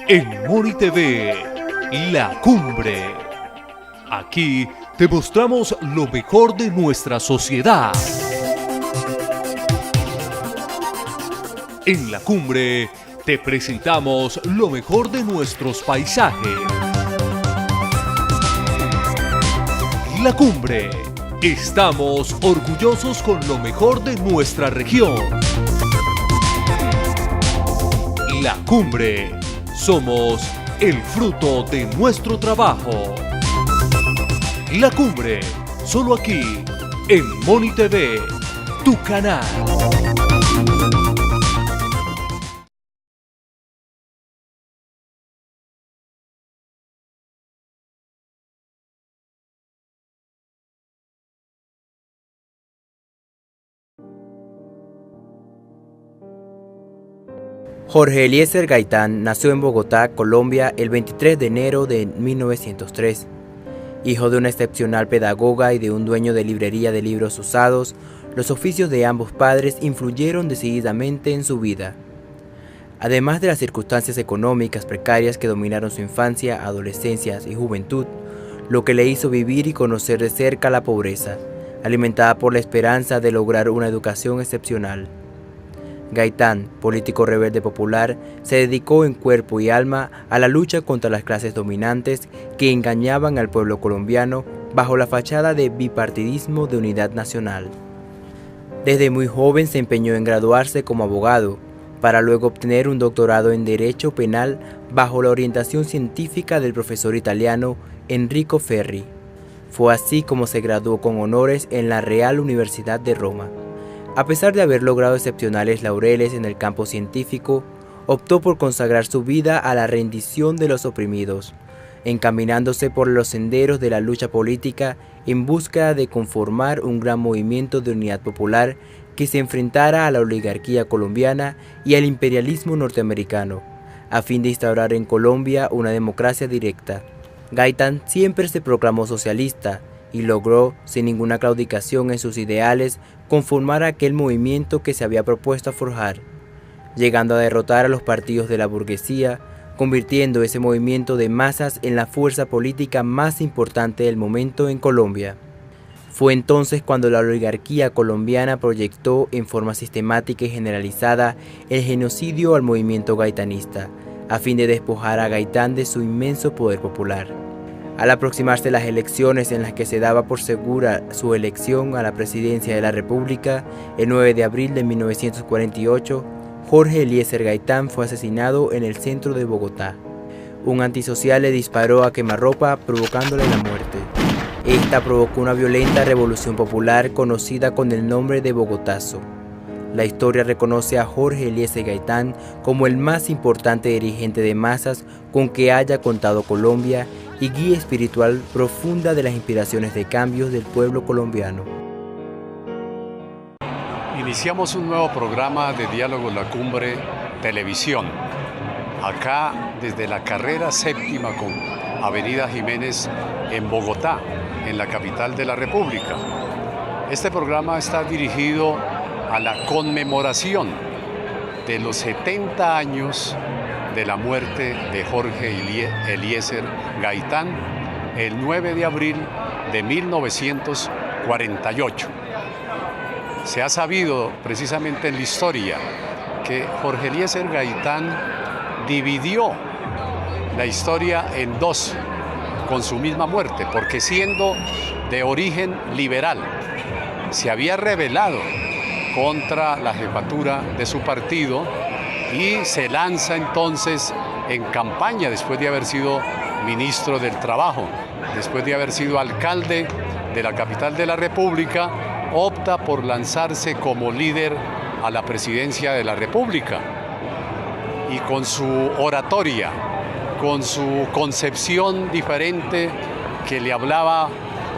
En Moni TV, La Cumbre. Aquí te mostramos lo mejor de nuestra sociedad. En La Cumbre te presentamos lo mejor de nuestros paisajes. La Cumbre. Estamos orgullosos con lo mejor de nuestra región. La Cumbre. Somos el fruto de nuestro trabajo. La Cumbre. Solo aquí, en Moni TV, tu canal. Jorge Eliezer Gaitán nació en Bogotá, Colombia, el 23 de enero de 1903. Hijo de una excepcional pedagoga y de un dueño de librería de libros usados, los oficios de ambos padres influyeron decididamente en su vida. Además de las circunstancias económicas precarias que dominaron su infancia, adolescencia y juventud, lo que le hizo vivir y conocer de cerca la pobreza, alimentada por la esperanza de lograr una educación excepcional. Gaitán, político rebelde popular, se dedicó en cuerpo y alma a la lucha contra las clases dominantes que engañaban al pueblo colombiano bajo la fachada de bipartidismo de unidad nacional. Desde muy joven se empeñó en graduarse como abogado, para luego obtener un doctorado en Derecho Penal bajo la orientación científica del profesor italiano Enrico Ferri. Fue así como se graduó con honores en la Real Universidad de Roma. A pesar de haber logrado excepcionales laureles en el campo científico, optó por consagrar su vida a la rendición de los oprimidos, encaminándose por los senderos de la lucha política en busca de conformar un gran movimiento de unidad popular que se enfrentara a la oligarquía colombiana y al imperialismo norteamericano, a fin de instaurar en Colombia una democracia directa. Gaitán siempre se proclamó socialista y logró, sin ninguna claudicación en sus ideales, conformar aquel movimiento que se había propuesto forjar, llegando a derrotar a los partidos de la burguesía, convirtiendo ese movimiento de masas en la fuerza política más importante del momento en Colombia. Fue entonces cuando la oligarquía colombiana proyectó en forma sistemática y generalizada el genocidio al movimiento gaitanista, a fin de despojar a Gaitán de su inmenso poder popular. Al aproximarse las elecciones en las que se daba por segura su elección a la presidencia de la República, el 9 de abril de 1948, Jorge Eliezer Gaitán fue asesinado en el centro de Bogotá. Un antisocial le disparó a quemarropa provocándole la muerte. Esta provocó una violenta revolución popular conocida con el nombre de Bogotazo. La historia reconoce a Jorge Eliezer Gaitán como el más importante dirigente de masas con que haya contado Colombia y guía espiritual profunda de las inspiraciones de cambios del pueblo colombiano. Iniciamos un nuevo programa de Diálogo La Cumbre Televisión, acá desde la carrera séptima con Avenida Jiménez en Bogotá, en la capital de la República. Este programa está dirigido a la conmemoración de los 70 años de la muerte de Jorge Eliezer Gaitán, el 9 de abril de 1948. Se ha sabido precisamente en la historia que Jorge Eliezer Gaitán dividió la historia en dos con su misma muerte, porque siendo de origen liberal, se había rebelado contra la jefatura de su partido y se lanza entonces en campaña después de haber sido ministro del Trabajo, después de haber sido alcalde de la capital de la República, opta por lanzarse como líder a la presidencia de la República y con su oratoria, con su concepción diferente que le hablaba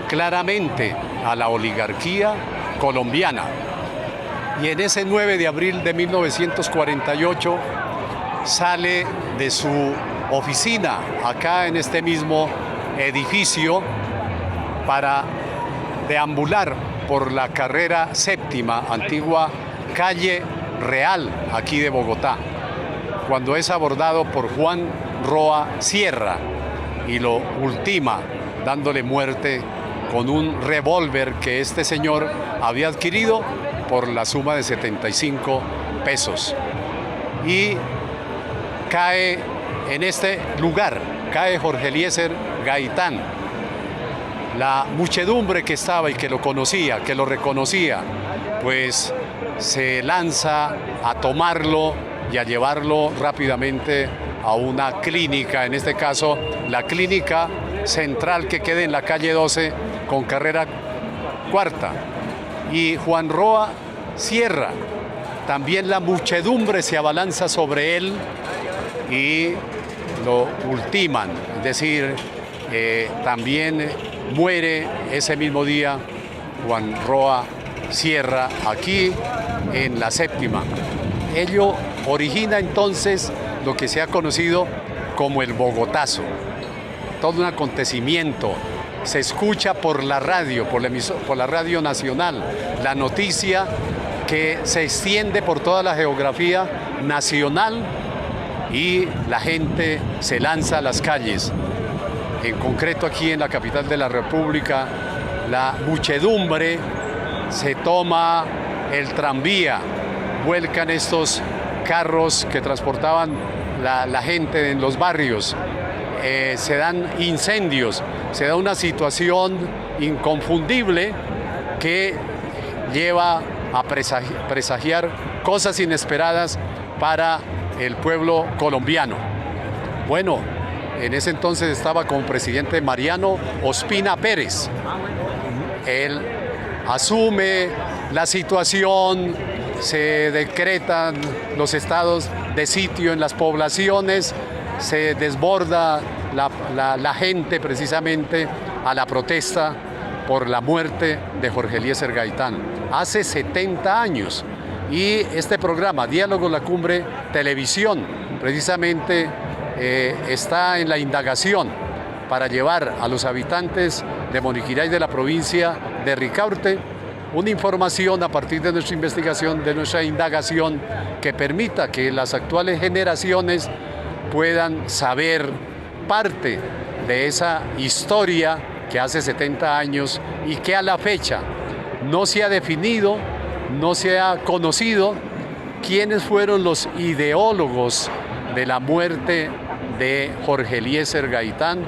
claramente a la oligarquía colombiana. Y en ese 9 de abril de 1948 sale de su oficina acá en este mismo edificio para deambular por la carrera séptima, antigua calle Real, aquí de Bogotá. cuando es abordado por Juan Roa Sierra y lo ultima dándole muerte con un revólver que este señor había adquirido por la suma de 75 pesos. Y cae en este lugar, cae Jorge Eliezer Gaitán. La muchedumbre que estaba y que lo conocía, que lo reconocía, pues se lanza a tomarlo y a llevarlo rápidamente a una clínica, en este caso la clínica central que queda en la calle 12 con carrera cuarta. Y Juan Roa Sierra, también la muchedumbre se abalanza sobre él y lo ultiman, es decir, también muere ese mismo día Juan Roa Sierra aquí en la séptima. Ello origina entonces lo que se ha conocido como el Bogotazo, todo un acontecimiento. Se escucha por la radio, por la radio nacional, la noticia que se extiende por toda la geografía nacional y la gente se lanza a las calles. En concreto aquí en la capital de la República, la muchedumbre se toma el tranvía, vuelcan estos carros que transportaban la gente en los barrios, se dan incendios, se da una situación inconfundible que lleva a presagiar cosas inesperadas para el pueblo colombiano. Bueno, en ese entonces estaba como presidente Mariano Ospina Pérez. Él asume la situación, se decretan los estados de sitio en las poblaciones, se desborda la gente precisamente a la protesta por la muerte de Jorge Eliezer Gaitán. Hace 70 años. Y este programa, Diálogo La Cumbre Televisión, precisamente está en la indagación para llevar a los habitantes de Moniquirá y de la provincia de Ricaurte una información a partir de nuestra investigación, de nuestra indagación, que permita que las actuales generaciones puedan saber parte de esa historia que hace 70 años y que a la fecha no se ha definido, no se ha conocido quiénes fueron los ideólogos de la muerte de Jorge Eliezer Gaitán,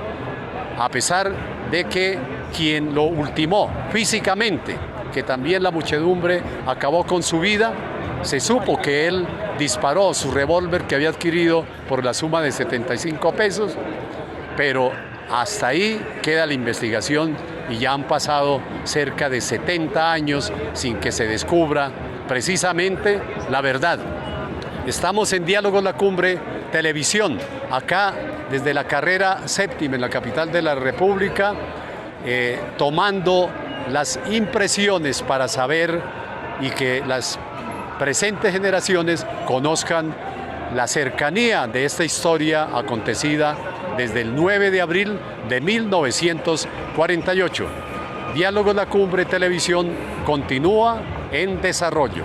a pesar de que quien lo ultimó físicamente, que también la muchedumbre acabó con su vida, se supo que él disparó su revólver que había adquirido por la suma de 75 pesos, pero hasta ahí queda la investigación y ya han pasado cerca de 70 años sin que se descubra precisamente la verdad. Estamos en Diálogo La Cumbre Televisión, acá desde la carrera séptima en la capital de la República, tomando las impresiones para saber y que las presentes generaciones conozcan la cercanía de esta historia acontecida desde el 9 de abril de 1948. Diálogo La Cumbre Televisión continúa en desarrollo.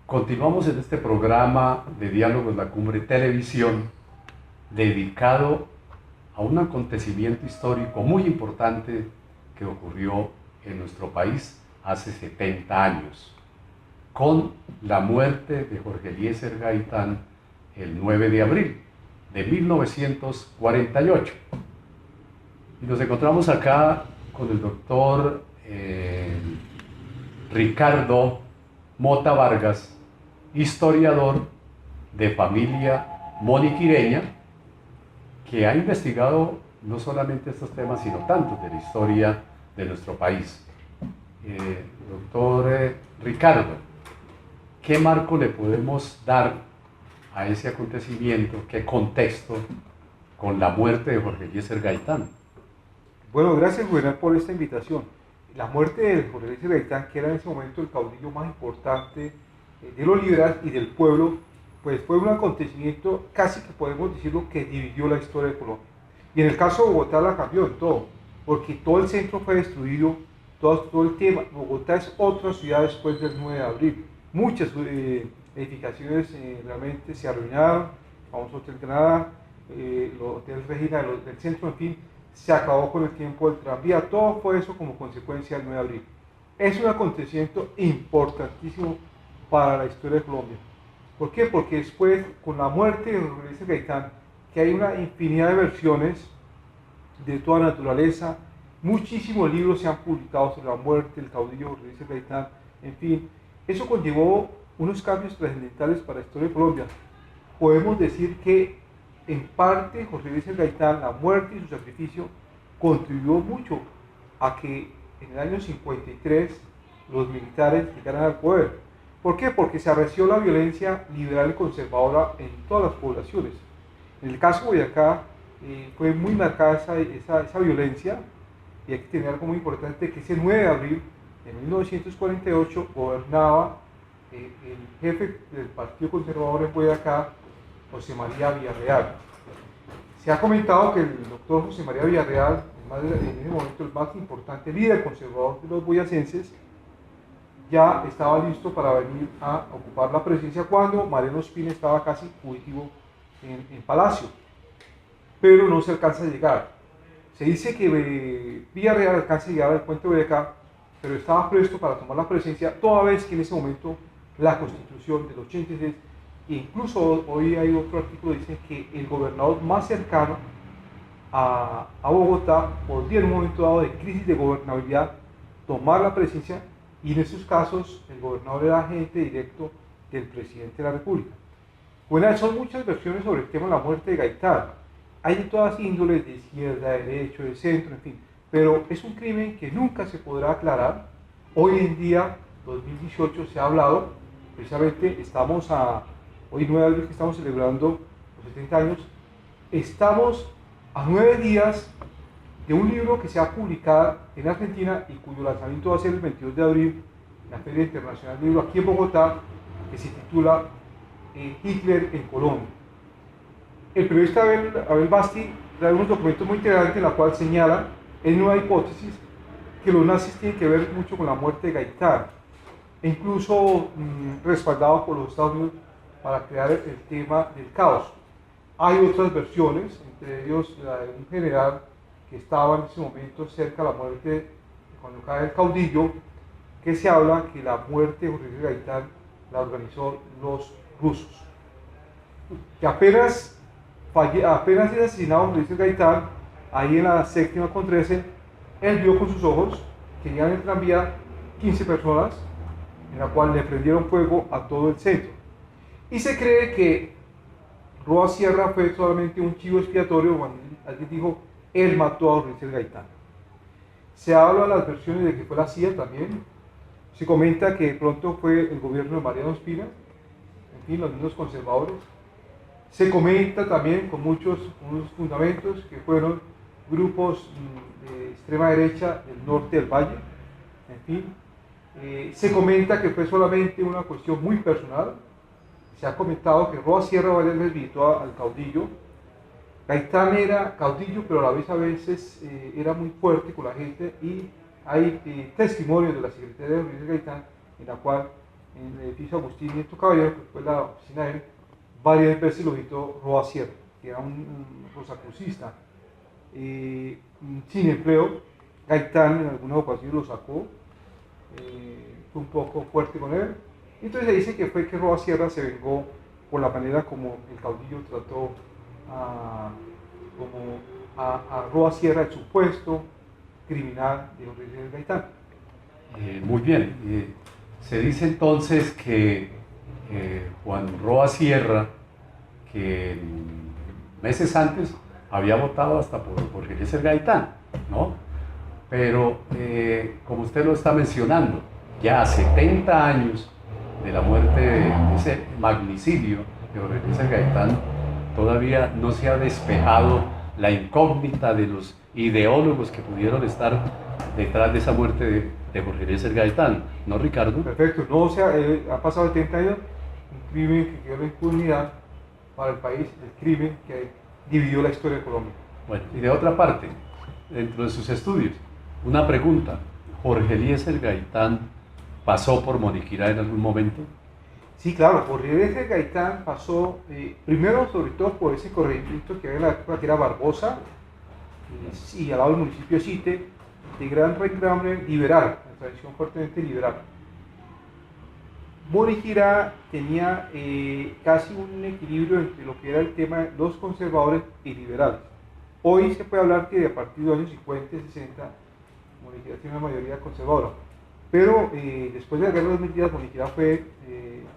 Continuamos en este programa de Diálogos La Cumbre Televisión dedicado a un acontecimiento histórico muy importante que ocurrió en nuestro país hace 70 años, con la muerte de Jorge Eliezer Gaitán el 9 de abril de 1948. Y nos encontramos acá con el doctor Ricardo Mota Vargas, historiador de familia moniquireña, que ha investigado no solamente estos temas, sino tantos de la historia de nuestro país. Doctor Ricardo, ¿qué marco le podemos dar a ese acontecimiento? ¿Qué contexto con la muerte de Jorge Eliezer Gaitán? Bueno, gracias, Juvenal, por esta invitación. La muerte de Jorge Eliezer Gaitán, que era en ese momento el caudillo más importante de los liberales y del pueblo, pues fue un acontecimiento casi que podemos decirlo que dividió la historia de Colombia. Y en el caso de Bogotá la cambió en todo, porque todo el centro fue destruido, todo el tema. Bogotá es otra ciudad después del 9 de abril. Muchas edificaciones realmente se arruinaron, el famoso Hotel Granada, el Hotel Regina del centro, en fin, se acabó con el tiempo del tranvía. Todo fue eso como consecuencia del 9 de abril. Es un acontecimiento importantísimo para la historia de Colombia. ¿Por qué? Porque después, con la muerte de Jorge Eliezer Gaitán, que hay una infinidad de versiones de toda naturaleza, muchísimos libros se han publicado sobre la muerte del caudillo Jorge Eliezer Gaitán, en fin, eso conllevó unos cambios trascendentales para la historia de Colombia. Podemos decir que, en parte, Jorge Eliezer Gaitán, la muerte y su sacrificio, contribuyó mucho a que en el año 53 los militares llegaran al poder. ¿Por qué? Porque se arreció la violencia liberal y conservadora en todas las poblaciones. En el caso de Boyacá fue muy marcada esa violencia, y hay que tener algo muy importante, que ese 9 de abril de 1948 gobernaba el jefe del Partido Conservador en Boyacá, José María Villarreal. Se ha comentado que el doctor José María Villarreal, en ese momento el más importante líder conservador de los boyacenses, ya estaba listo para venir a ocupar la presidencia cuando Mariano Ospina estaba casi fugitivo en Palacio, pero no se alcanza a llegar. Se dice que Villarreal alcanza a llegar al puente de Boyacá, pero estaba presto para tomar la presidencia, toda vez que en ese momento la Constitución del 86, e incluso hoy hay otro artículo que dice que el gobernador más cercano a Bogotá podría en un momento dado de crisis de gobernabilidad tomar la presidencia, y en esos casos el gobernador era agente directo del presidente de la República. Bueno, son muchas versiones sobre el tema de la muerte de Gaitán. Hay de todas índoles, de izquierda, de derecho, de centro, en fin. Pero es un crimen que nunca se podrá aclarar. Hoy en día, 2018, se ha hablado, precisamente estamos hoy 9 de abril que estamos celebrando los 70 años, estamos a 9 días de un libro que se ha publicado en Argentina y cuyo lanzamiento va a ser el 22 de abril en la Feria Internacional del Libro aquí en Bogotá, que se titula Hitler en Colombia. El periodista Abel Basti trae unos documentos muy interesantes en la cual señala en una hipótesis que los nazis tienen que ver mucho con la muerte de Gaitán, e incluso respaldado por los Estados Unidos para crear el tema del caos. Hay otras versiones, entre ellos la de un general que estaba en ese momento cerca de la muerte cuando cae el caudillo, que se habla que la muerte de Jorge Eliezer Gaitán la organizó los rusos. Que apenas es asesinado Jorge Eliezer Gaitán, ahí en la séptima con 13, él vio con sus ojos que iban en el tranvía 15 personas, en la cual le prendieron fuego a todo el centro. Y se cree que Roa Sierra fue solamente un chivo expiatorio cuando alguien dijo, él mató a Jorge Eliezer Gaitán. Se habla de las versiones de que fue la CIA también. Se comenta que de pronto fue el gobierno de Mariano Ospina, en fin, los mismos conservadores. Se comenta también con unos fundamentos que fueron grupos de extrema derecha del norte del valle, en fin. Se comenta que fue solamente una cuestión muy personal. Se ha comentado que Roa Sierra varias veces visitó al caudillo. Gaitán era caudillo, pero a la veces era muy fuerte con la gente, y hay testimonios de la secretaria de Jorge Eliezer Gaitán, en la cual en el edificio Agustín Nieto Caballero, que fue la oficina de él, varias veces lo visitó Roa Sierra, que era un rosacrucista sin empleo. Gaitán en algunas ocasiones lo sacó, fue un poco fuerte con él. Entonces se dice que fue que Roa Sierra se vengó por la manera como el caudillo trató a Roa Sierra, el supuesto criminal de Jorge Eliezer Gaitán. Muy bien. Se dice entonces que Juan Roa Sierra, que meses antes había votado hasta por Jorge Eliezer Gaitán, ¿no? Pero como usted lo está mencionando, ya a 70 años de la muerte de ese magnicidio de Jorge Eliezer Gaitán, todavía no se ha despejado la incógnita de los ideólogos que pudieron estar detrás de esa muerte de Jorge Eliezer Gaitán, ¿no, Ricardo? Perfecto, no, ha pasado 70 años, un crimen que quedó en impunidad para el país, el crimen que dividió la historia de Colombia. Bueno, y de otra parte, dentro de sus estudios, una pregunta. ¿Jorge Eliezer Gaitán pasó por Moniquirá en algún momento? Sí, claro, Jorge Eliezer Gaitán pasó primero sobre todo por ese corregimiento que había en la época que era Barbosa y al lado del municipio de Site, de gran reclamo liberal, de tradición fuertemente liberal. Moniquirá tenía casi un equilibrio entre lo que era el tema de los conservadores y liberales. Hoy se puede hablar que a partir de los años 50 y 60, Moniquirá tiene una mayoría conservadora. Pero después de la Guerra de las Mentiras, Moniquirá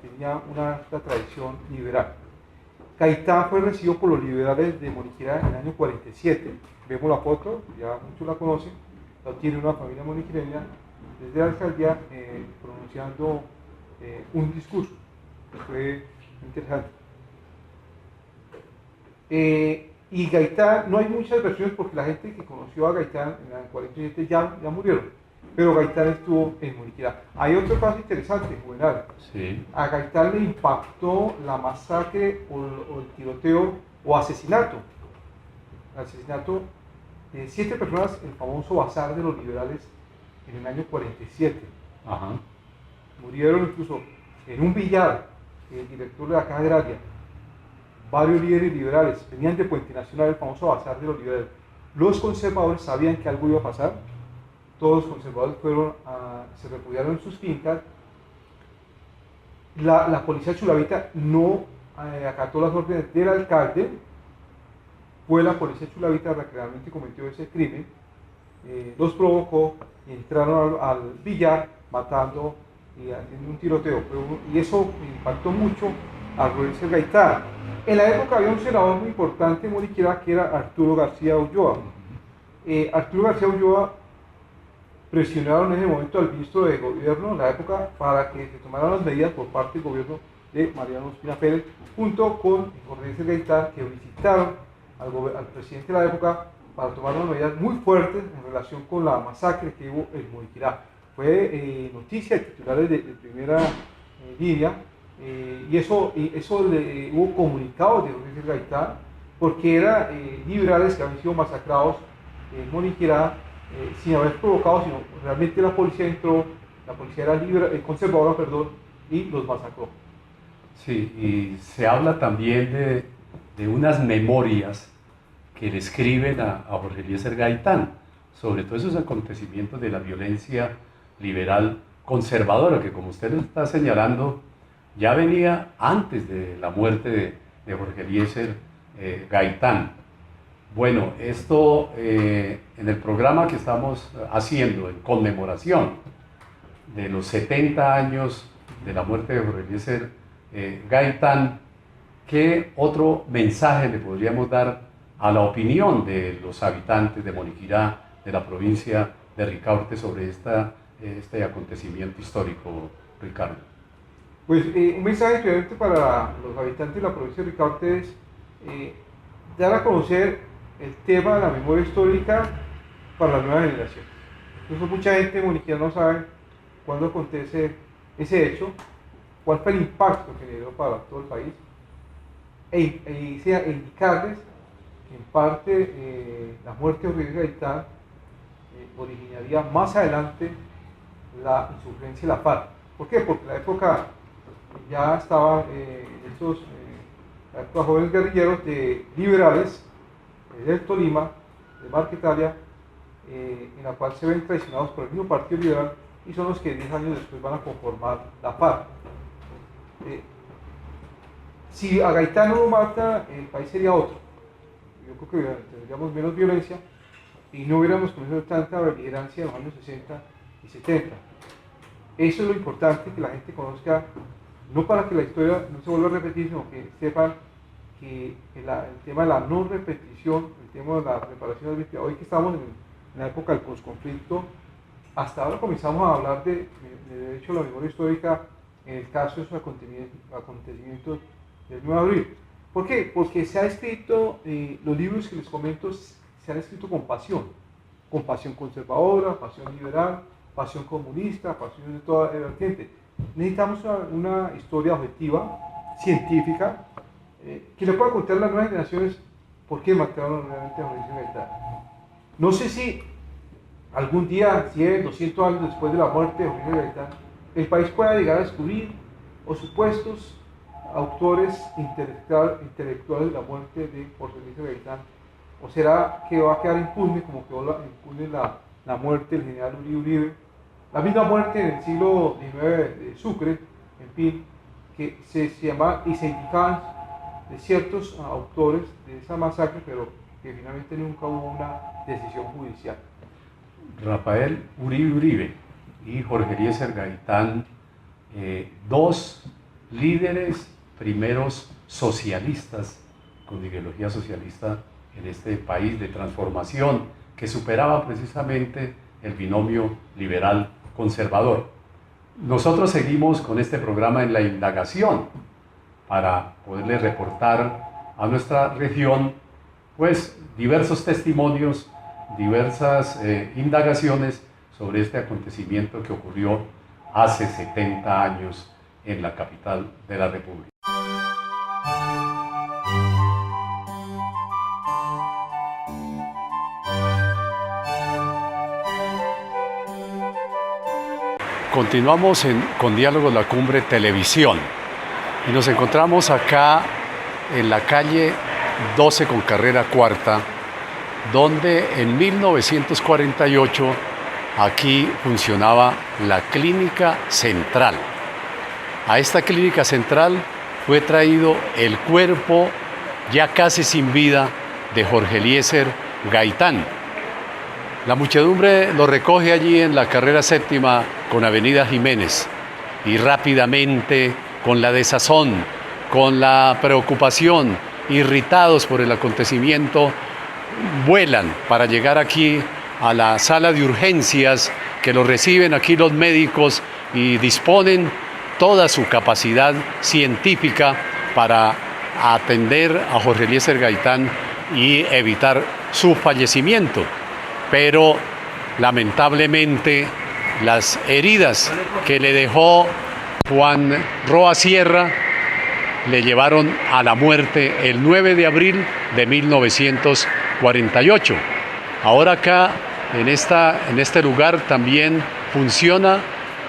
tenía una tradición liberal. Gaitán fue recibido por los liberales de Moniquirá en el año 47. Vemos la foto, ya muchos la conocen. Tiene una familia moniquireña desde la alcaldía pronunciando un discurso que fue interesante. Y Gaitán, no hay muchas versiones porque la gente que conoció a Gaitán en el 47 ya murieron, pero Gaitán estuvo en Moniquirá. Hay otro caso interesante, Juvenal. Sí. A Gaitán le impactó la masacre o el tiroteo o asesinato de 7 personas en el famoso Bazar de los Liberales en el año 47. Ajá. Murieron incluso en un billar, el director de la Caja Agraria, varios líderes liberales, venían de Puente Nacional, el famoso Bazar de los Liberales. Los conservadores sabían que algo iba a pasar, todos los conservadores se refugiaron en sus fincas. La policía chulavita no acató las órdenes del alcalde, fue la policía chulavita la que realmente cometió ese crimen, los provocó, entraron al billar matando y haciendo un tiroteo, y eso impactó mucho a Jorge Eliezer Gaitán. En la época había un senador muy importante en Moniquirá que era Arturo García Ulloa. Arturo García Ulloa presionaron en ese momento al ministro de gobierno en la época para que se tomaran las medidas por parte del gobierno de Mariano Ospina Pérez, junto con Jorge Eliezer Gaitán, que visitaron al presidente de la época para tomar unas medidas muy fuertes en relación con la masacre que hubo en Moniquirá. Fue noticia de titulares de primera línea, y eso hubo comunicados de Jorge Eliezer Gaitán, porque eran liberales que habían sido masacrados en Moniquirá sin haber provocado, sino realmente la policía entró, la policía era conservadora, y los masacró. Sí, y se habla también de unas memorias que le escriben a Jorge Eliezer Gaitán sobre todos esos acontecimientos de la violencia liberal conservadora, que como usted lo está señalando, ya venía antes de la muerte de Jorge Eliezer Gaitán. Bueno, esto en el programa que estamos haciendo en conmemoración de los 70 años de la muerte de Jorge Eliezer Gaitán, ¿qué otro mensaje le podríamos dar a la opinión de los habitantes de Moniquirá, de la provincia de Ricaurte, sobre este acontecimiento histórico, Ricardo? Pues un mensaje diferente para los habitantes de la provincia de Ricaurte es dar a conocer el tema de la memoria histórica para la nueva generación. Incluso mucha gente en Moniquirá no sabe cuándo acontece ese hecho, cuál fue el impacto que generó para todo el país, e indicarles que en parte la muerte de Jorge Eliezer Gaitán originaría más adelante la insurgencia de la FARC. ¿Por qué? Porque en la época ya estaban estos jóvenes guerrilleros liberales del Tolima, de Marquetalia, en la cual se ven traicionados por el mismo Partido Liberal, y son los que 10 años después van a conformar la FARC. Si a Gaitán no lo mata, el país sería otro. Yo creo que tendríamos menos violencia y no hubiéramos conocido tanta beligerancia en los años 60 y 70. Eso es lo importante, que la gente conozca, no para que la historia no se vuelva a repetir, sino que sepan que el tema de la no repetición, el tema de la reparación de las víctimas, hoy que estamos en la época del posconflicto, hasta ahora comenzamos a hablar de derecho a la memoria histórica en el caso de esos acontecimientos del 9 de abril. ¿Por qué? Porque se ha escrito, los libros que les comento se han escrito con pasión conservadora, pasión liberal, pasión comunista, pasión de toda vertiente. Necesitamos una historia objetiva, científica, que le pueda contar a las nuevas generaciones por qué mataron realmente a Jorge Eliezer Gaitán. No sé si algún día, 100, 200 años después de la muerte de Jorge Eliezer Gaitán, el país pueda llegar a descubrir los supuestos autores intelectuales de la muerte de Jorge Eliezer Gaitán, o será que va a quedar impune como quedó impune la muerte del general Uribe, la misma muerte en el siglo XIX de Sucre, en fin, que se llamaban y se indicaban de ciertos autores de esa masacre, pero que finalmente nunca hubo una decisión judicial. Rafael Uribe y Jorge Eliezer Gaitán, dos líderes primeros socialistas con ideología socialista en este país de transformación que superaba precisamente el binomio liberal-conservador. Nosotros seguimos con este programa en la indagación para poderle reportar a nuestra región pues diversos testimonios, diversas indagaciones sobre este acontecimiento que ocurrió hace 70 años en la capital de la República. Continuamos con Diálogos La Cumbre Televisión y nos encontramos acá en la calle 12 con carrera cuarta, donde en 1948 aquí funcionaba la Clínica Central. A esta Clínica Central fue traído el cuerpo ya casi sin vida de Jorge Eliezer Gaitán. La muchedumbre lo recoge allí en la carrera séptima con Avenida Jiménez y rápidamente, con la desazón, con la preocupación, irritados por el acontecimiento, vuelan para llegar aquí a la sala de urgencias que lo reciben aquí los médicos y disponen toda su capacidad científica para atender a Jorge Eliezer Gaitán y evitar su fallecimiento. Pero lamentablemente las heridas que le dejó Juan Roa Sierra le llevaron a la muerte el 9 de abril de 1948. Ahora acá, en este lugar, también funciona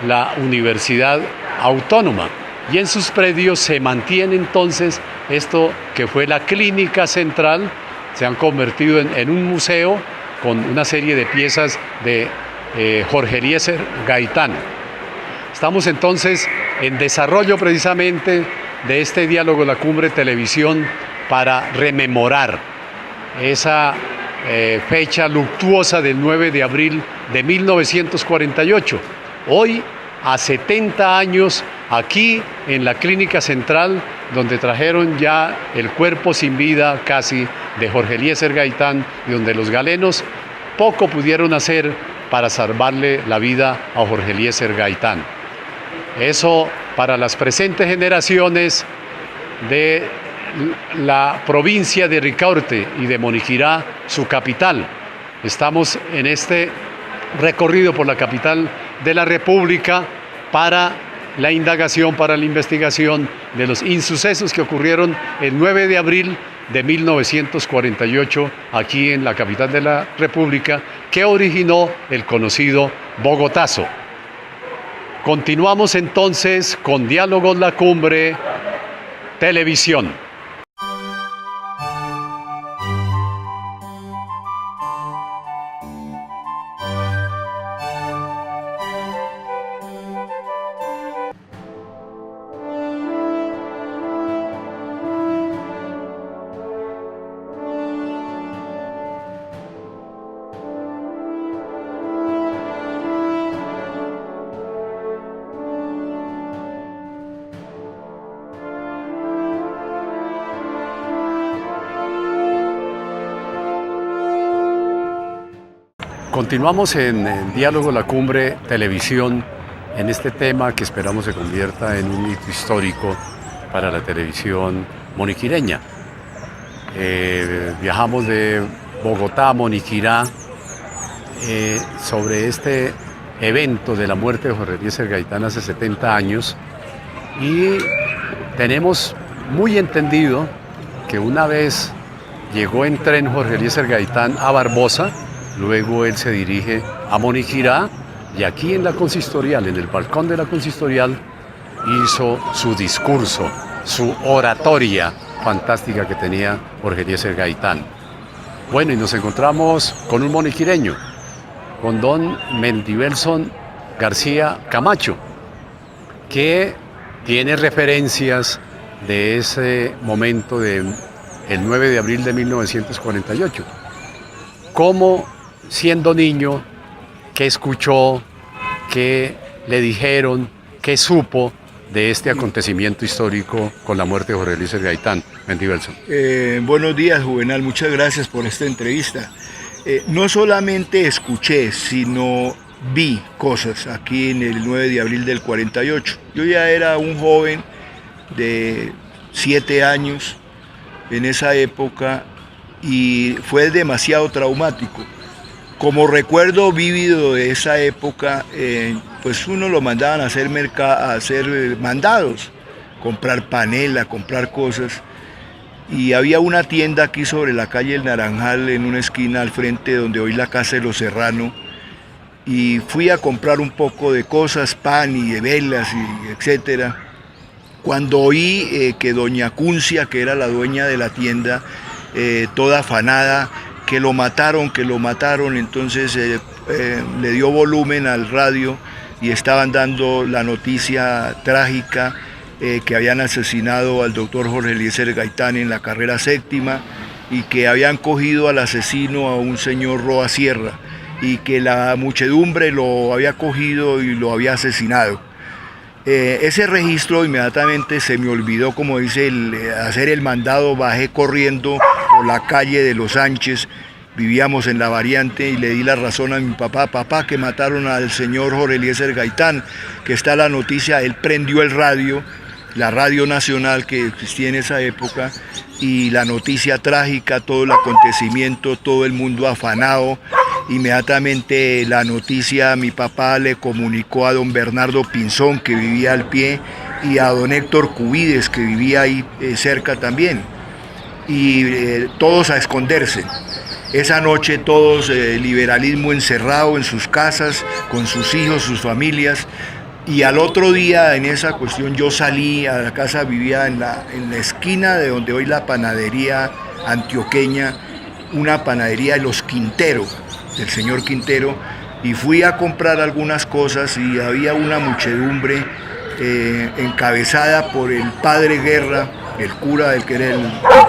la Universidad Autónoma y en sus predios se mantiene entonces esto que fue la Clínica Central. Se han convertido en un museo con una serie de piezas de Jorge Eliezer Gaitán. Estamos entonces en desarrollo precisamente de este Diálogo La Cumbre Televisión para rememorar esa fecha luctuosa del 9 de abril de 1948. Hoy, a 70 años, aquí en la Clínica Central, donde trajeron ya el cuerpo sin vida casi de Jorge Eliezer Gaitán y donde los galenos poco pudieron hacer para salvarle la vida a Jorge Eliezer Gaitán. Eso para las presentes generaciones de la provincia de Ricaurte y de Moniquirá, su capital. Estamos en este recorrido por la capital de la República para la indagación, para la investigación de los insucesos que ocurrieron el 9 de abril de 1948 aquí en la capital de la República, que originó el conocido Bogotazo. Continuamos entonces con Diálogos La Cumbre Televisión. Continuamos en Diálogo La Cumbre Televisión, en este tema que esperamos se convierta en un hito histórico para la televisión moniquireña. Viajamos de Bogotá a Moniquirá sobre este evento de la muerte de Jorge Eliezer Gaitán hace 70 años y tenemos muy entendido que una vez llegó en tren Jorge Eliezer Gaitán a Barbosa, luego él se dirige a Moniquirá y aquí en la consistorial, en el balcón de la consistorial, hizo su discurso, su oratoria fantástica que tenía Jorge Eliezer Gaitán. Bueno, y nos encontramos con un moniquireño, con don Mendibelson García Camacho, que tiene referencias de ese momento del 9 de abril de 1948. Cómo, siendo niño, qué escuchó, qué le dijeron, qué supo de este acontecimiento histórico con la muerte de Jorge Eliezer Gaitán. Mendibelson. Buenos días, Juvenal, muchas gracias por esta entrevista. No solamente escuché, sino vi cosas aquí en el 9 de abril del 48. Yo ya era un joven de 7 años en esa época y fue demasiado traumático. Como recuerdo vívido de esa época, pues uno lo mandaban a hacer mandados, comprar panela, comprar cosas. Y había una tienda aquí sobre la calle El Naranjal, en una esquina al frente donde hoy la casa de los Serrano. Y fui a comprar un poco de cosas, pan y de velas, y etcétera. Cuando oí que doña Cuncia, que era la dueña de la tienda, toda afanada, que lo mataron, entonces le dio volumen al radio y estaban dando la noticia trágica que habían asesinado al doctor Jorge Eliezer Gaitán en la carrera séptima y que habían cogido al asesino, a un señor Roa Sierra, y que la muchedumbre lo había cogido y lo había asesinado. Ese registro inmediatamente se me olvidó, como dice, hacer el mandado. Bajé corriendo por la calle de Los Sánchez, vivíamos en la variante, y le di la razón a mi papá, que mataron al señor Jorge Eliezer Gaitán, que está la noticia. Él prendió el radio, la radio nacional que existía en esa época, y la noticia trágica, todo el acontecimiento, todo el mundo afanado. Inmediatamente la noticia mi papá le comunicó a don Bernardo Pinzón, que vivía al pie, y a don Héctor Cubides, que vivía ahí cerca también, y todos a esconderse. Esa noche todos, liberalismo encerrado en sus casas, con sus hijos, sus familias. Y al otro día, en esa cuestión, yo salí a la casa, vivía en la esquina de donde hoy la panadería antioqueña, una panadería de los Quintero, del señor Quintero, y fui a comprar algunas cosas y había una muchedumbre encabezada por el padre Guerra, el cura, el que era el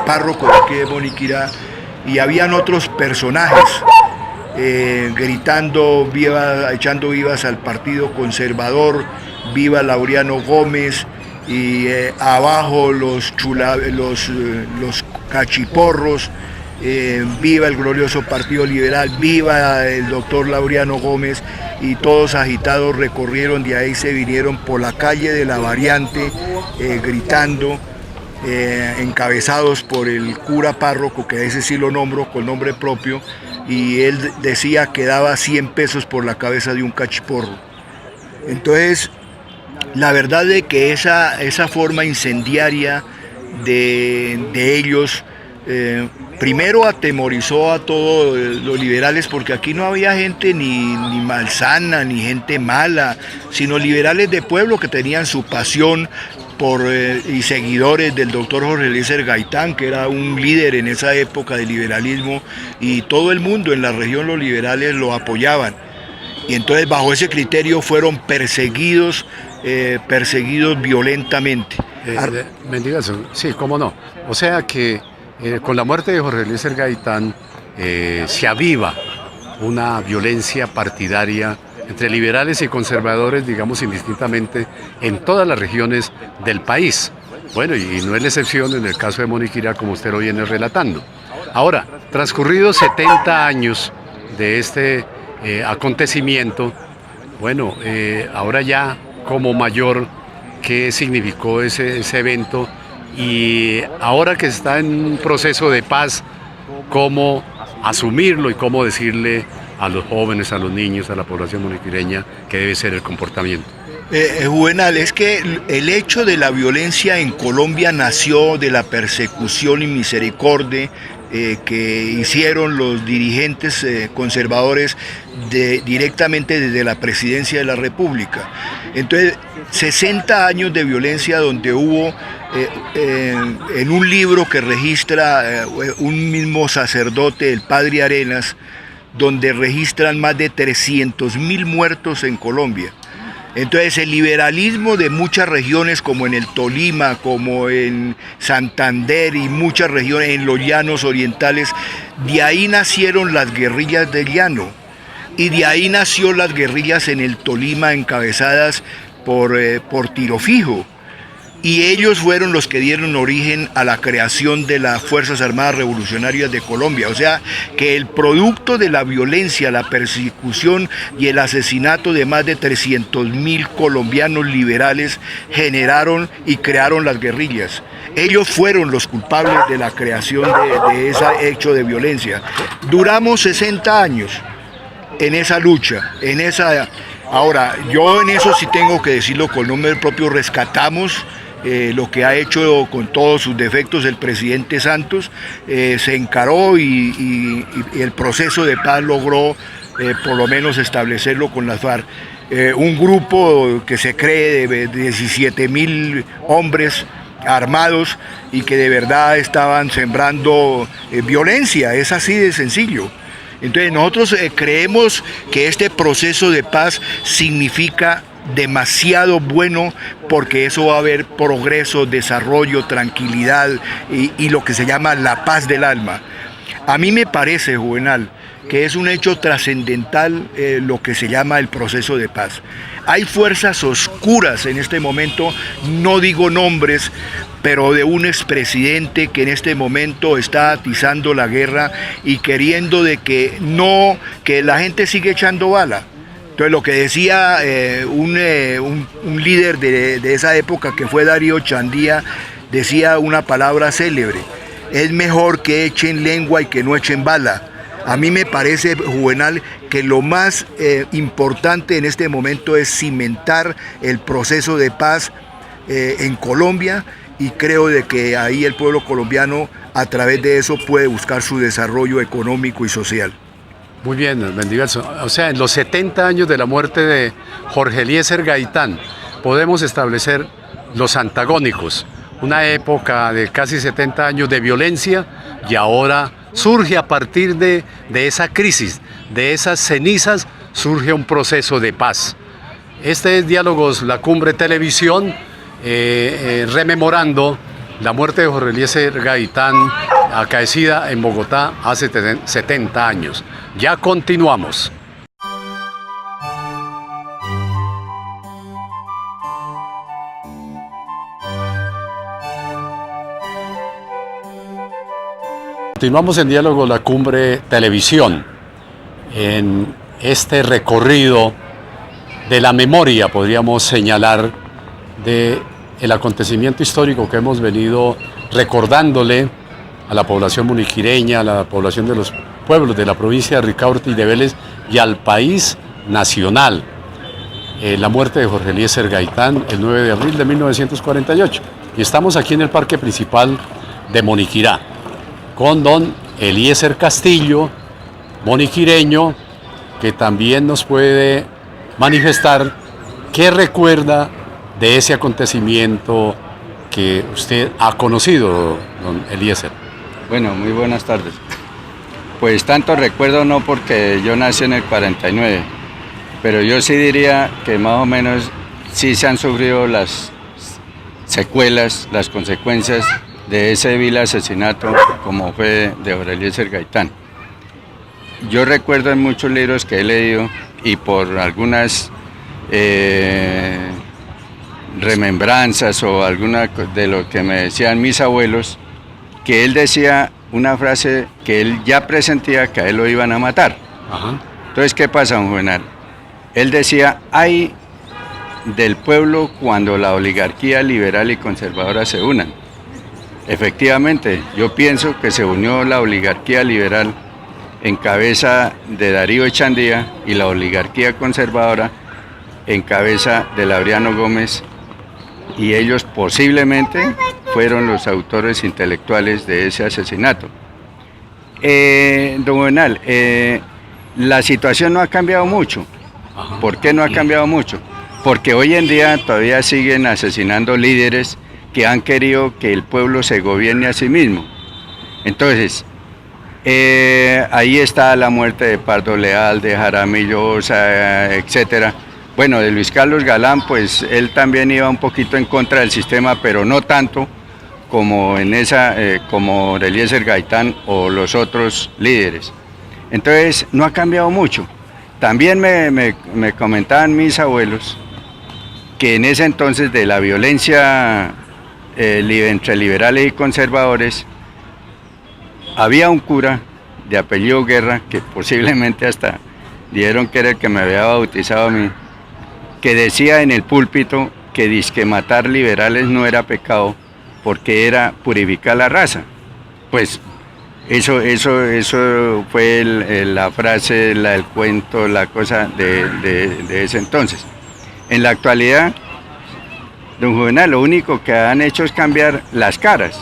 párroco de aquí de Moniquirá, y habían otros personajes gritando, echando vivas al Partido Conservador, viva Laureano Gómez, y abajo los cachiporros, viva el glorioso Partido Liberal, viva el doctor Laureano Gómez, y todos agitados recorrieron, de ahí se vinieron por la calle de la variante gritando, encabezados por el cura párroco, que a ese sí lo nombro con nombre propio, y él decía que daba 100 pesos por la cabeza de un cachiporro. Entonces, la verdad es que esa forma incendiaria de ellos, primero atemorizó a todos los liberales, porque aquí no había gente ni malsana, ni gente mala, sino liberales de pueblo que tenían su pasión y seguidores del doctor Jorge Eliezer Gaitán, que era un líder en esa época del liberalismo, y todo el mundo en la región, los liberales, lo apoyaban. Y entonces bajo ese criterio fueron perseguidos violentamente. Mendibelson, sí, cómo no. O sea que con la muerte de Jorge Eliezer Gaitán se aviva una violencia partidaria entre liberales y conservadores, digamos indistintamente, en todas las regiones del país. Bueno, y no es la excepción en el caso de Moniquirá, como usted lo viene relatando. Ahora, transcurridos 70 años de este acontecimiento, bueno, ahora ya como mayor, ¿qué significó ese evento? Y ahora que está en un proceso de paz, ¿cómo asumirlo y cómo decirle a los jóvenes, a los niños, a la población moniquireña que debe ser el comportamiento? Juvenal, es que el hecho de la violencia en Colombia nació de la persecución y misericordia que hicieron los dirigentes conservadores directamente desde la presidencia de la República. Entonces, 60 años de violencia donde hubo en un libro que registra un mismo sacerdote, el padre Arenas, donde registran más de 300.000 muertos en Colombia. Entonces el liberalismo de muchas regiones como en el Tolima, como en Santander y muchas regiones en los llanos orientales, de ahí nacieron las guerrillas del llano y de ahí nació las guerrillas en el Tolima encabezadas por Tiro Fijo. Y ellos fueron los que dieron origen a la creación de las Fuerzas Armadas Revolucionarias de Colombia. O sea, que el producto de la violencia, la persecución y el asesinato de más de 300.000 colombianos liberales generaron y crearon las guerrillas. Ellos fueron los culpables de la creación de ese hecho de violencia. Duramos 60 años en esa lucha, en esa... Ahora, yo en eso sí tengo que decirlo con nombre propio, rescatamos lo que ha hecho con todos sus defectos el presidente Santos, se encaró y el proceso de paz logró por lo menos establecerlo con las FARC. Un grupo que se cree de 17.000 hombres armados y que de verdad estaban sembrando violencia, es así de sencillo. Entonces nosotros creemos que este proceso de paz significa demasiado bueno porque eso va a haber progreso, desarrollo, tranquilidad y lo que se llama la paz del alma. A mí me parece, Juvenal, que es un hecho trascendental lo que se llama el proceso de paz. Hay fuerzas oscuras en este momento, no digo nombres, pero de un expresidente que en este momento está atizando la guerra y queriendo de que la gente siga echando bala. Entonces lo que decía un líder de esa época que fue Darío Chandía, decía una palabra célebre: es mejor que echen lengua y que no echen bala. A mí me parece, Juvenal, que lo más importante en este momento es cimentar el proceso de paz en Colombia, y creo de que ahí el pueblo colombiano a través de eso puede buscar su desarrollo económico y social. Muy bien, Mendiverso. O sea, en los 70 años de la muerte de Jorge Eliezer Gaitán, podemos establecer los antagónicos. Una época de casi 70 años de violencia y ahora surge a partir de esa crisis, de esas cenizas, surge un proceso de paz. Este es Diálogos La Cumbre Televisión, rememorando la muerte de Jorge Eliezer Gaitán, acaecida en Bogotá hace 70 años. Ya continuamos. Continuamos en Diálogo La Cumbre Televisión, en este recorrido de la memoria, podríamos señalar, del acontecimiento histórico que hemos venido recordándole a la población muniquireña, a la población de los pueblos de la provincia de Ricaurte y de Vélez y al país nacional. La muerte de Jorge Eliezer Gaitán el 9 de abril de 1948. Y estamos aquí en el parque principal de Moniquirá, con don Eliezer Castillo, moniquireño, que también nos puede manifestar qué recuerda de ese acontecimiento que usted ha conocido, don Eliezer. Bueno, muy buenas tardes. Pues tanto recuerdo no, porque yo nací en el 49, pero yo sí diría que más o menos sí se han sufrido las secuelas, las consecuencias de ese vil asesinato como fue de Jorge Eliezer Gaitán. Yo recuerdo en muchos libros que he leído y por algunas remembranzas o alguna de lo que me decían mis abuelos, que él decía una frase que él ya presentía que a él lo iban a matar. Ajá. Entonces, ¿qué pasa, don Juvenal? Él decía: ay del pueblo cuando la oligarquía liberal y conservadora se unan. Efectivamente, yo pienso que se unió la oligarquía liberal en cabeza de Darío Echandía y la oligarquía conservadora en cabeza de Laureano Gómez, y ellos posiblemente fueron los autores intelectuales de ese asesinato. Don Juvenal, la situación no ha cambiado mucho. ¿Por qué no ha cambiado mucho? Porque hoy en día todavía siguen asesinando líderes que han querido que el pueblo se gobierne a sí mismo. Entonces, ahí está la muerte de Pardo Leal, de Jaramillo Osa, etcétera. Bueno, de Luis Carlos Galán, pues él también iba un poquito en contra del sistema, pero no tanto como como Eliezer Gaitán o los otros líderes. Entonces, no ha cambiado mucho. También me comentaban mis abuelos que en ese entonces de la violencia entre liberales y conservadores, había un cura de apellido Guerra, que posiblemente hasta dijeron que era el que me había bautizado a mí, que decía en el púlpito que dizque matar liberales no era pecado porque era purificar la raza. Pues eso fue la frase, el cuento, la cosa de ese entonces. En la actualidad, don Juvenal, lo único que han hecho es cambiar las caras,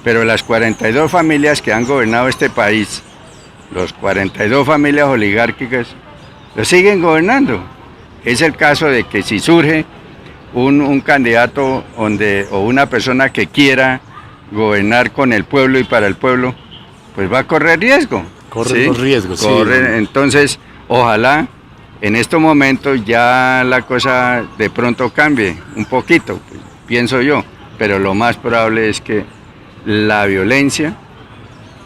pero las 42 familias que han gobernado este país, las 42 familias oligárquicas, lo siguen gobernando. Es el caso de que si surge un candidato o una persona que quiera gobernar con el pueblo y para el pueblo, pues va a correr riesgo. Corre los riesgos, sí. Entonces, ojalá en estos momentos ya la cosa de pronto cambie un poquito, pues, pienso yo, pero lo más probable es que la violencia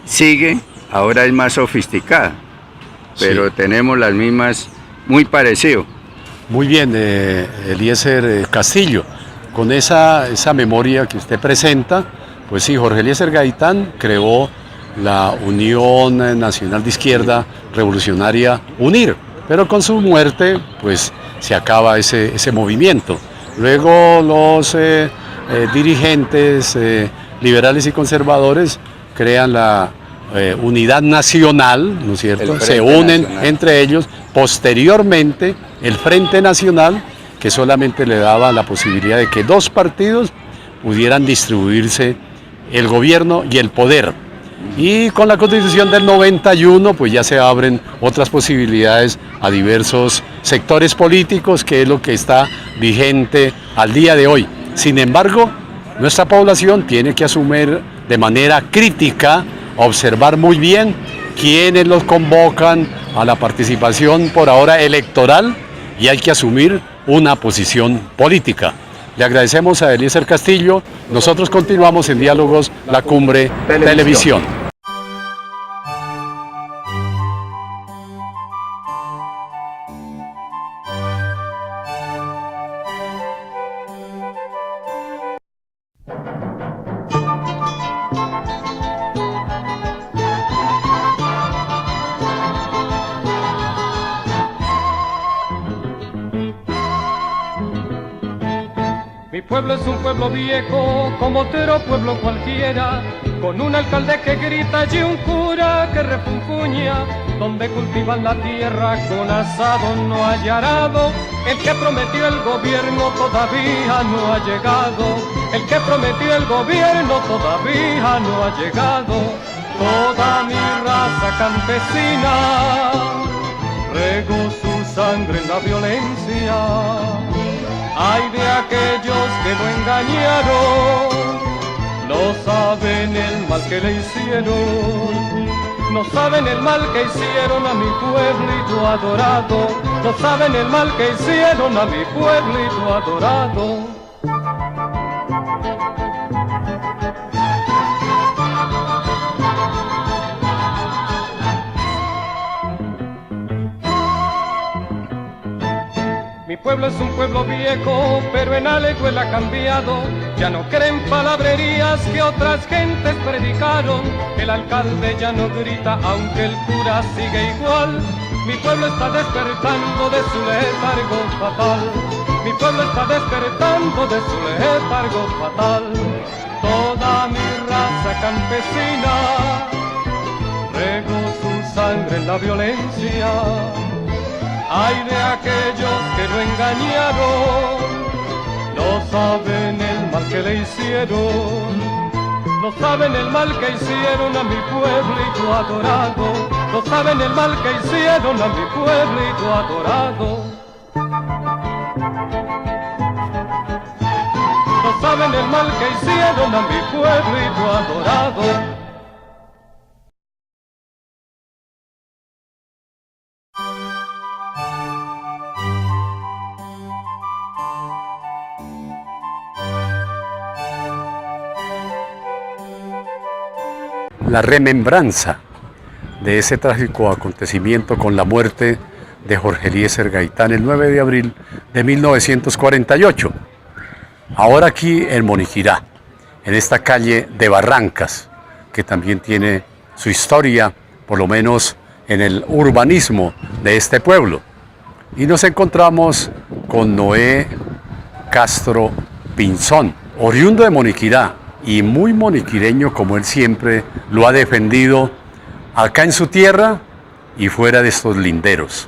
sigue, ahora es más sofisticada, pero sí, tenemos las mismas, muy parecido. Muy bien, Eliezer Castillo, con esa memoria que usted presenta, pues sí, Jorge Eliezer Gaitán creó la Unión Nacional de Izquierda Revolucionaria UNIR, pero con su muerte pues se acaba ese movimiento. Luego los dirigentes liberales y conservadores crean la Unidad Nacional, ¿no es cierto? Se unen nacional entre ellos. Posteriormente, el Frente Nacional, que solamente le daba la posibilidad de que dos partidos pudieran distribuirse el gobierno y el poder. Y con la Constitución del 91, pues ya se abren otras posibilidades a diversos sectores políticos, que es lo que está vigente al día de hoy. Sin embargo, nuestra población tiene que asumir de manera crítica, observar muy bien quiénes los convocan a la participación por ahora electoral, y hay que asumir una posición política. Le agradecemos a Eliezer Castillo. Nosotros continuamos en Diálogos La Cumbre Televisión. Mi pueblo es un pueblo viejo, como otro pueblo cualquiera, con un alcalde que grita y un cura que refunfuña, donde cultivan la tierra con asado no hay arado. El que prometió el gobierno todavía no ha llegado, el que prometió el gobierno todavía no ha llegado. Toda mi raza campesina regó su sangre en la violencia. Ay de aquellos que lo engañaron, no saben el mal que le hicieron, no saben el mal que hicieron a mi pueblito adorado, no saben el mal que hicieron a mi pueblito adorado. Mi pueblo es un pueblo viejo, pero en Alejuela ha cambiado. Ya no creen palabrerías que otras gentes predicaron. El alcalde ya no grita, aunque el cura sigue igual. Mi pueblo está despertando de su letargo fatal. Mi pueblo está despertando de su letargo fatal. Toda mi raza campesina regó su sangre en la violencia. Ay de aquellos que lo engañaron, no saben el mal que le hicieron, No saben el mal que hicieron a mi pueblito adorado. No saben el mal que hicieron a mi pueblito adorado. No saben el mal que hicieron a mi pueblito adorado. La remembranza de ese trágico acontecimiento con la muerte de Jorge Eliezer Gaitán el 9 de abril de 1948. Ahora aquí en Moniquirá, en esta calle de Barrancas, que también tiene su historia, por lo menos en el urbanismo de este pueblo. Y nos encontramos con Noé Castro Pinzón, oriundo de Moniquirá, y muy moniquireño como él siempre lo ha defendido acá en su tierra y fuera de estos linderos.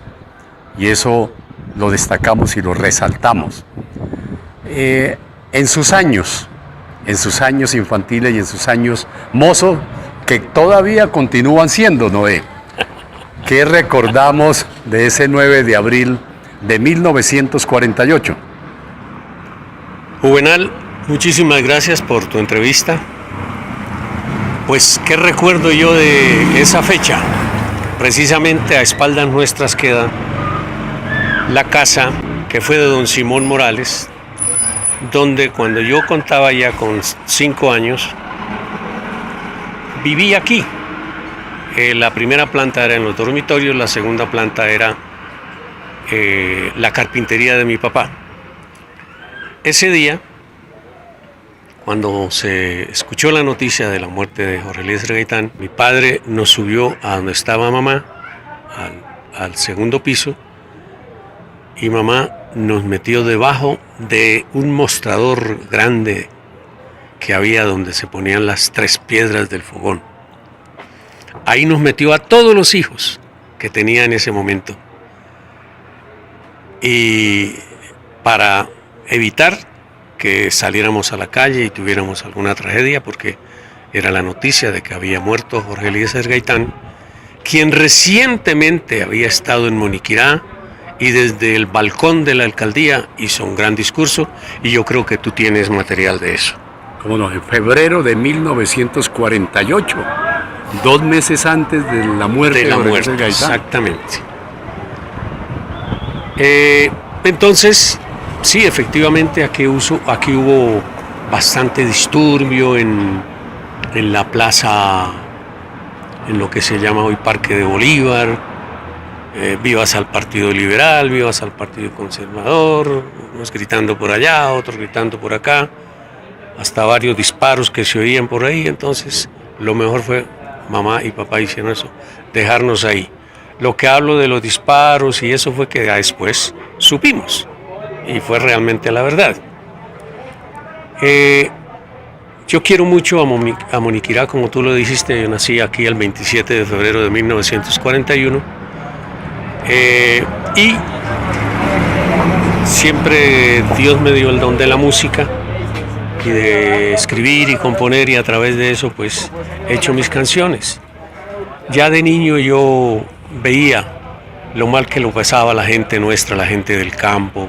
Y eso lo destacamos y lo resaltamos. En sus años infantiles y en sus años mozos, que todavía continúan siendo, Noé, ¿qué recordamos de ese 9 de abril de 1948? Juvenal, muchísimas gracias por tu entrevista. Pues, ¿qué recuerdo yo de esa fecha? Precisamente a espaldas nuestras queda la casa que fue de don Simón Morales, donde cuando yo contaba ya con 5 años, viví aquí. La primera planta era en los dormitorios, la segunda planta era la carpintería de mi papá. Ese día, cuando se escuchó la noticia de la muerte de Jorge Eliezer Gaitán, mi padre nos subió a donde estaba mamá, al segundo piso, y mamá nos metió debajo de un mostrador grande que había donde se ponían las 3 piedras del fogón. Ahí nos metió a todos los hijos que tenía en ese momento. Y para evitar que saliéramos a la calle y tuviéramos alguna tragedia, porque era la noticia de que había muerto Jorge Eliezer Gaitán, quien recientemente había estado en Moniquirá y desde el balcón de la alcaldía hizo un gran discurso, y yo creo que tú tienes material de eso. Cómo no, en febrero de 1948, 2 meses antes de la muerte de Jorge Eliezer Gaitán. Exactamente. Entonces, sí, efectivamente, aquí hubo bastante disturbio en la plaza, en lo que se llama hoy Parque de Bolívar. Vivas al Partido Liberal, vivas al Partido Conservador, unos gritando por allá, otros gritando por acá, hasta varios disparos que se oían por ahí. Entonces, lo mejor fue, mamá y papá hicieron eso, dejarnos ahí. Lo que hablo de los disparos y eso fue que después supimos, y fue realmente la verdad. Yo quiero mucho a Moniquirá, como tú lo dijiste. Yo nací aquí el 27 de febrero de 1941, y siempre Dios me dio el don de la música y de escribir y componer, y a través de eso pues he hecho mis canciones. Ya de niño yo veía lo mal que lo pasaba la gente nuestra, la gente del campo,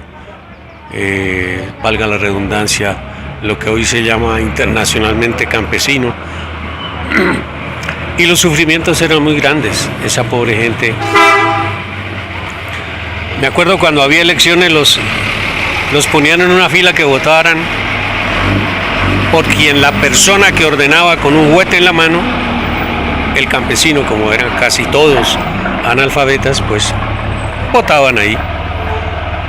valga la redundancia, lo que hoy se llama internacionalmente campesino, y los sufrimientos eran muy grandes. Esa pobre gente, me acuerdo cuando había elecciones, los ponían en una fila que votaran por quien la persona que ordenaba con un juguete en la mano. El campesino, como eran casi todos analfabetas, pues votaban ahí.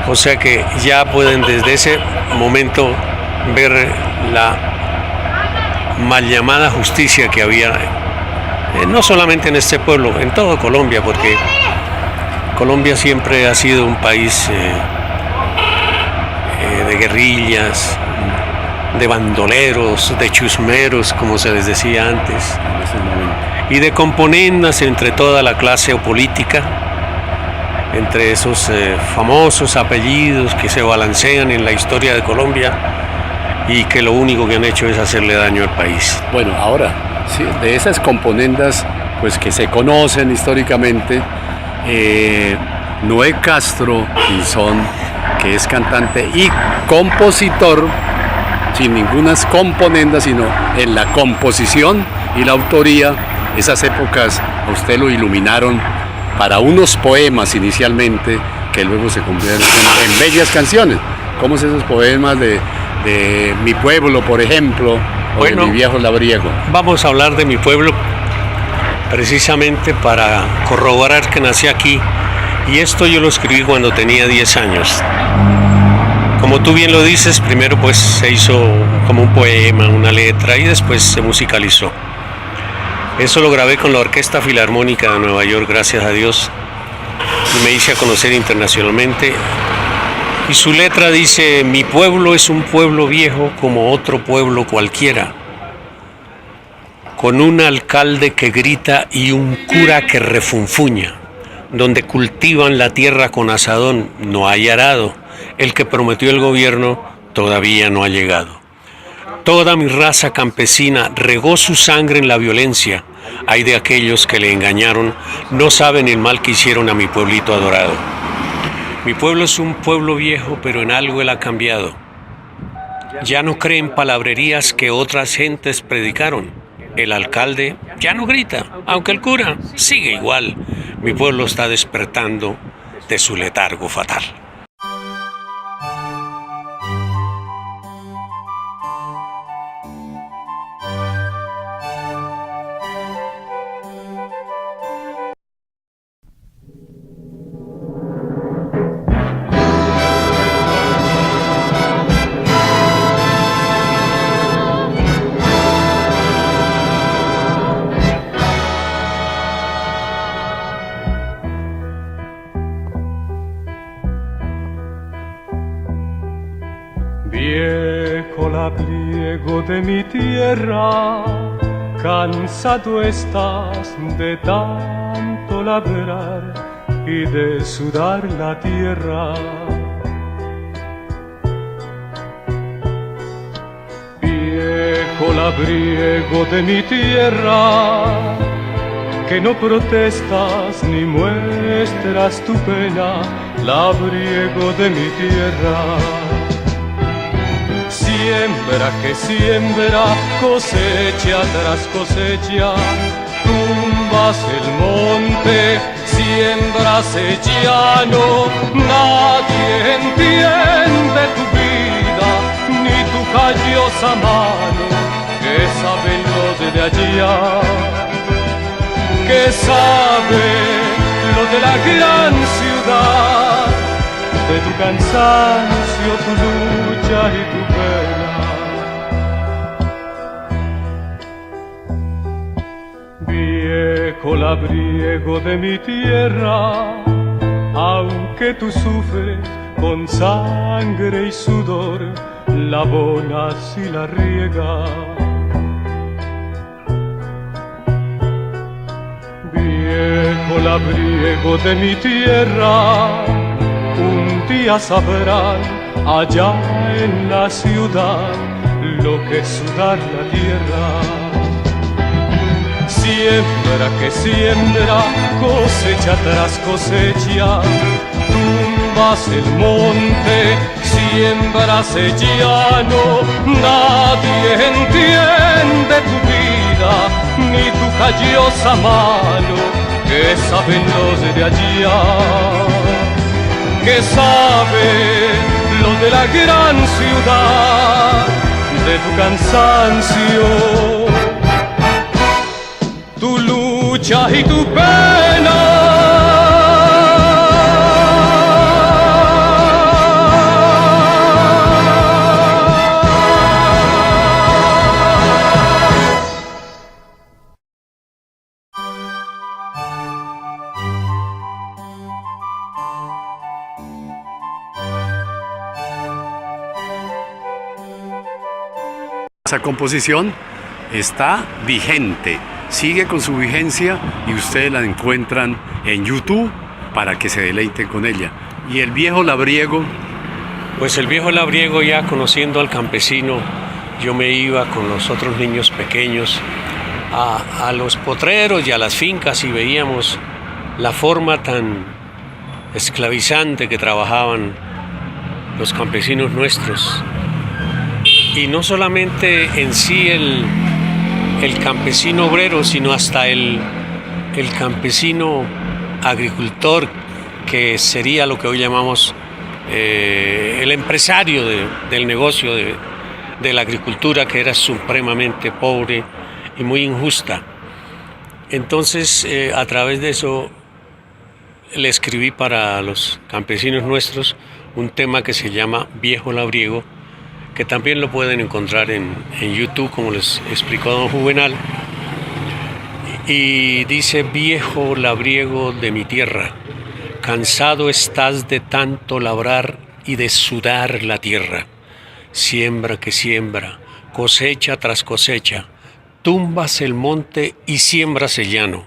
O sea que ya pueden desde ese momento ver la mal llamada justicia que había, no solamente en este pueblo, en todo Colombia, porque Colombia siempre ha sido un país de guerrillas, de bandoleros, de chusmeros, como se les decía antes, y de componendas entre toda la clase política, entre esos famosos apellidos que se balancean en la historia de Colombia, y que lo único que han hecho es hacerle daño al país. Bueno, ahora, sí, de esas componendas pues, que se conocen históricamente, Noé Castro Pinzón, que es cantante y compositor, sin ninguna componenda, sino en la composición y la autoría, esas épocas a usted lo iluminaron para unos poemas inicialmente, que luego se convierten en bellas canciones. ¿Cómo son esos poemas de Mi Pueblo, por ejemplo, o de Mi Viejo Labriego? Vamos a hablar de mi pueblo precisamente para corroborar que nací aquí, y esto yo lo escribí cuando tenía 10 años. Como tú bien lo dices, primero pues se hizo como un poema, una letra, y después se musicalizó. Eso lo grabé con la Orquesta Filarmónica de Nueva York, gracias a Dios, y me hice a conocer internacionalmente. Y su letra dice: mi pueblo es un pueblo viejo como otro pueblo cualquiera, con un alcalde que grita y un cura que refunfuña, donde cultivan la tierra con asadón, no hay arado, el que prometió el gobierno todavía no ha llegado. Toda mi raza campesina regó su sangre en la violencia, hay de aquellos que le engañaron, no saben el mal que hicieron a mi pueblito adorado. Mi pueblo es un pueblo viejo, pero en algo él ha cambiado. Ya no cree en palabrerías que otras gentes predicaron. El alcalde ya no grita, aunque el cura sigue igual. Mi pueblo está despertando de su letargo fatal. Viejo labriego de mi tierra, cansado estás de tanto labrar y de sudar la tierra. Viejo labriego de mi tierra, que no protestas ni muestras tu pena, labriego de mi tierra. Siembra que siembra, cosecha tras cosecha, tumbas el monte, siembras el llano, nadie entiende tu vida, ni tu callosa mano, que saben los de allá, que sabe lo de la gran ciudad, de tu cansancio, tu lucha y tu pena. Viejo labriego de mi tierra, aunque tú sufres con sangre y sudor, la abonas y la riegas. Viejo labriego de mi tierra, un día sabrán allá en la ciudad lo que es sudar la tierra. Siembra que siembra, cosecha tras cosecha, tumbas el monte, siembras el llano, nadie entiende tu vida, ni tu callosa mano, que saben los de allá, que sabe lo de la gran ciudad, de tu cansancio, tu lucha y tu pena. Esa composición está vigente, sigue con su vigencia y ustedes la encuentran en YouTube para que se deleiten con ella. Y el viejo labriego, Pues el viejo labriego, ya conociendo al campesino, yo me iba con los otros niños pequeños a los potreros y a las fincas y veíamos la forma tan esclavizante que trabajaban los campesinos nuestros. Y no solamente en sí el campesino obrero, sino hasta el campesino agricultor, que sería lo que hoy llamamos el empresario del negocio de la agricultura, que era supremamente pobre y muy injusta. Entonces, a través de eso, le escribí para los campesinos nuestros un tema que se llama Viejo Labriego, que también lo pueden encontrar en YouTube, como les explicó don Juvenal. Y dice: viejo labriego de mi tierra, cansado estás de tanto labrar y de sudar la tierra. Siembra que siembra, cosecha tras cosecha, tumbas el monte y siembras el llano.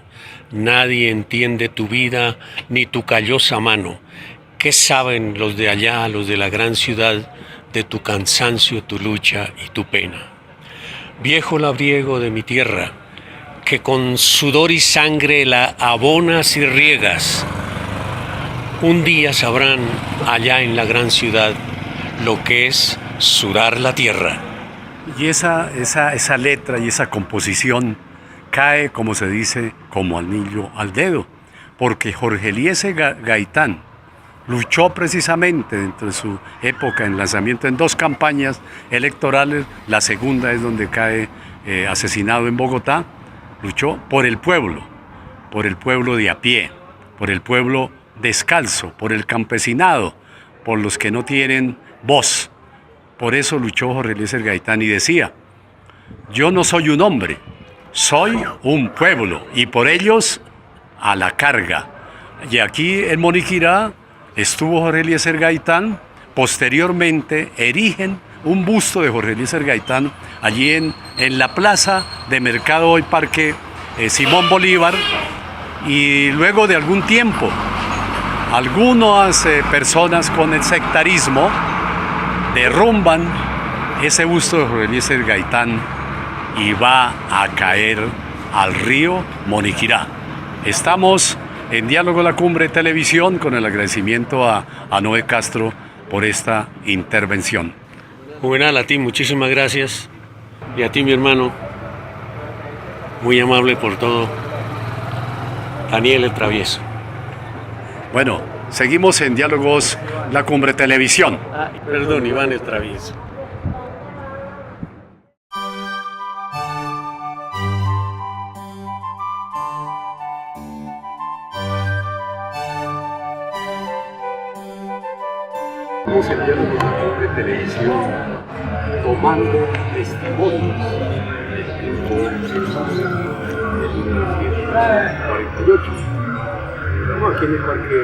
Nadie entiende tu vida ni tu callosa mano. ¿Qué saben los de allá, los de la gran ciudad, de tu cansancio, tu lucha y tu pena? Viejo labriego de mi tierra, que con sudor y sangre la abonas y riegas, un día sabrán allá en la gran ciudad lo que es sudar la tierra. Y esa letra y esa composición cae, como se dice, como anillo al dedo, porque Jorge Eliezer Gaitán luchó precisamente dentro de su época en lanzamiento en 2 campañas electorales. La segunda es donde cae asesinado en Bogotá. Luchó por el pueblo de a pie, por el pueblo descalzo, por el campesinado, por los que no tienen voz. Por eso luchó Jorge Eliezer Gaitán y decía: yo no soy un hombre, soy un pueblo, y por ellos a la carga. Y aquí en Moniquirá estuvo Jorge Eliezer Gaitán. Posteriormente erigen un busto de Jorge Eliezer Gaitán allí en la plaza de mercado, hoy Parque Simón Bolívar, y luego de algún tiempo algunas personas con el sectarismo derrumban ese busto de Jorge Eliezer Gaitán y va a caer al río Moniquirá. Estamos en Diálogo La Cumbre Televisión, con el agradecimiento a Noé Castro por esta intervención. Juvenal, a ti muchísimas gracias, y a ti, mi hermano, muy amable por todo, Daniel el Travieso. Bueno, seguimos en Diálogos La Cumbre Televisión. Perdón, Iván el Travieso. Estamos en Diálogos La Cumbre Televisión, tomando testimonios del tiempo de 1948. Estamos aquí en el Parque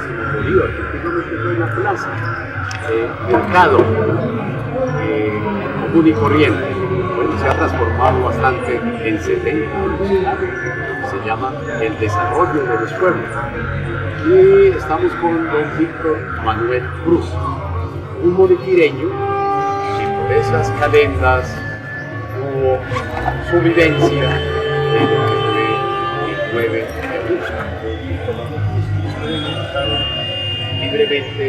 Simón Bolívar, prácticamente en la plaza, mercado común y corriente. Bueno, se ha transformado bastante en 70 años. Se llama el desarrollo de los pueblos. Y estamos con don Víctor Manuel Cruz, un moniquireño que por esas calendas tuvo su vivencia en lo que fue el 9 de agosto. Libremente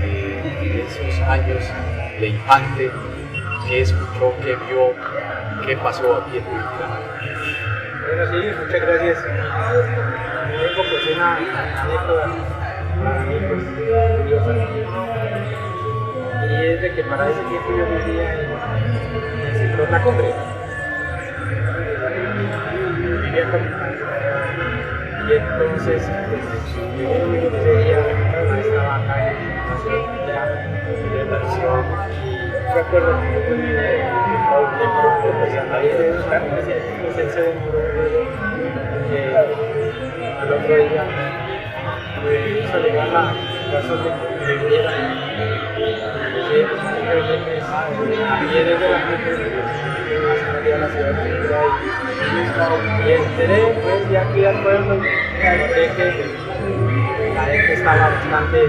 en esos años de infante, que escuchó, que vio, qué pasó aquí en Moniquirá. Bueno, sí, muchas gracias. Tengo pues una anécdota para mí pues curiosa, y es de que para ese tiempo yo vivía en el sector La Cumbre, vivía con mi padre, y entonces ese día estaba acá en la ciudad de Tarción, y recuerdo que yo tenía ahí de buscar, pues él se demoró. Al otro día me hizo llegar la razón de que viviera. A pie desde la gente hasta a la ciudad de Moniquirá, y enteré, pues ya aquí al pueblo, y encontré que la gente estaba bastante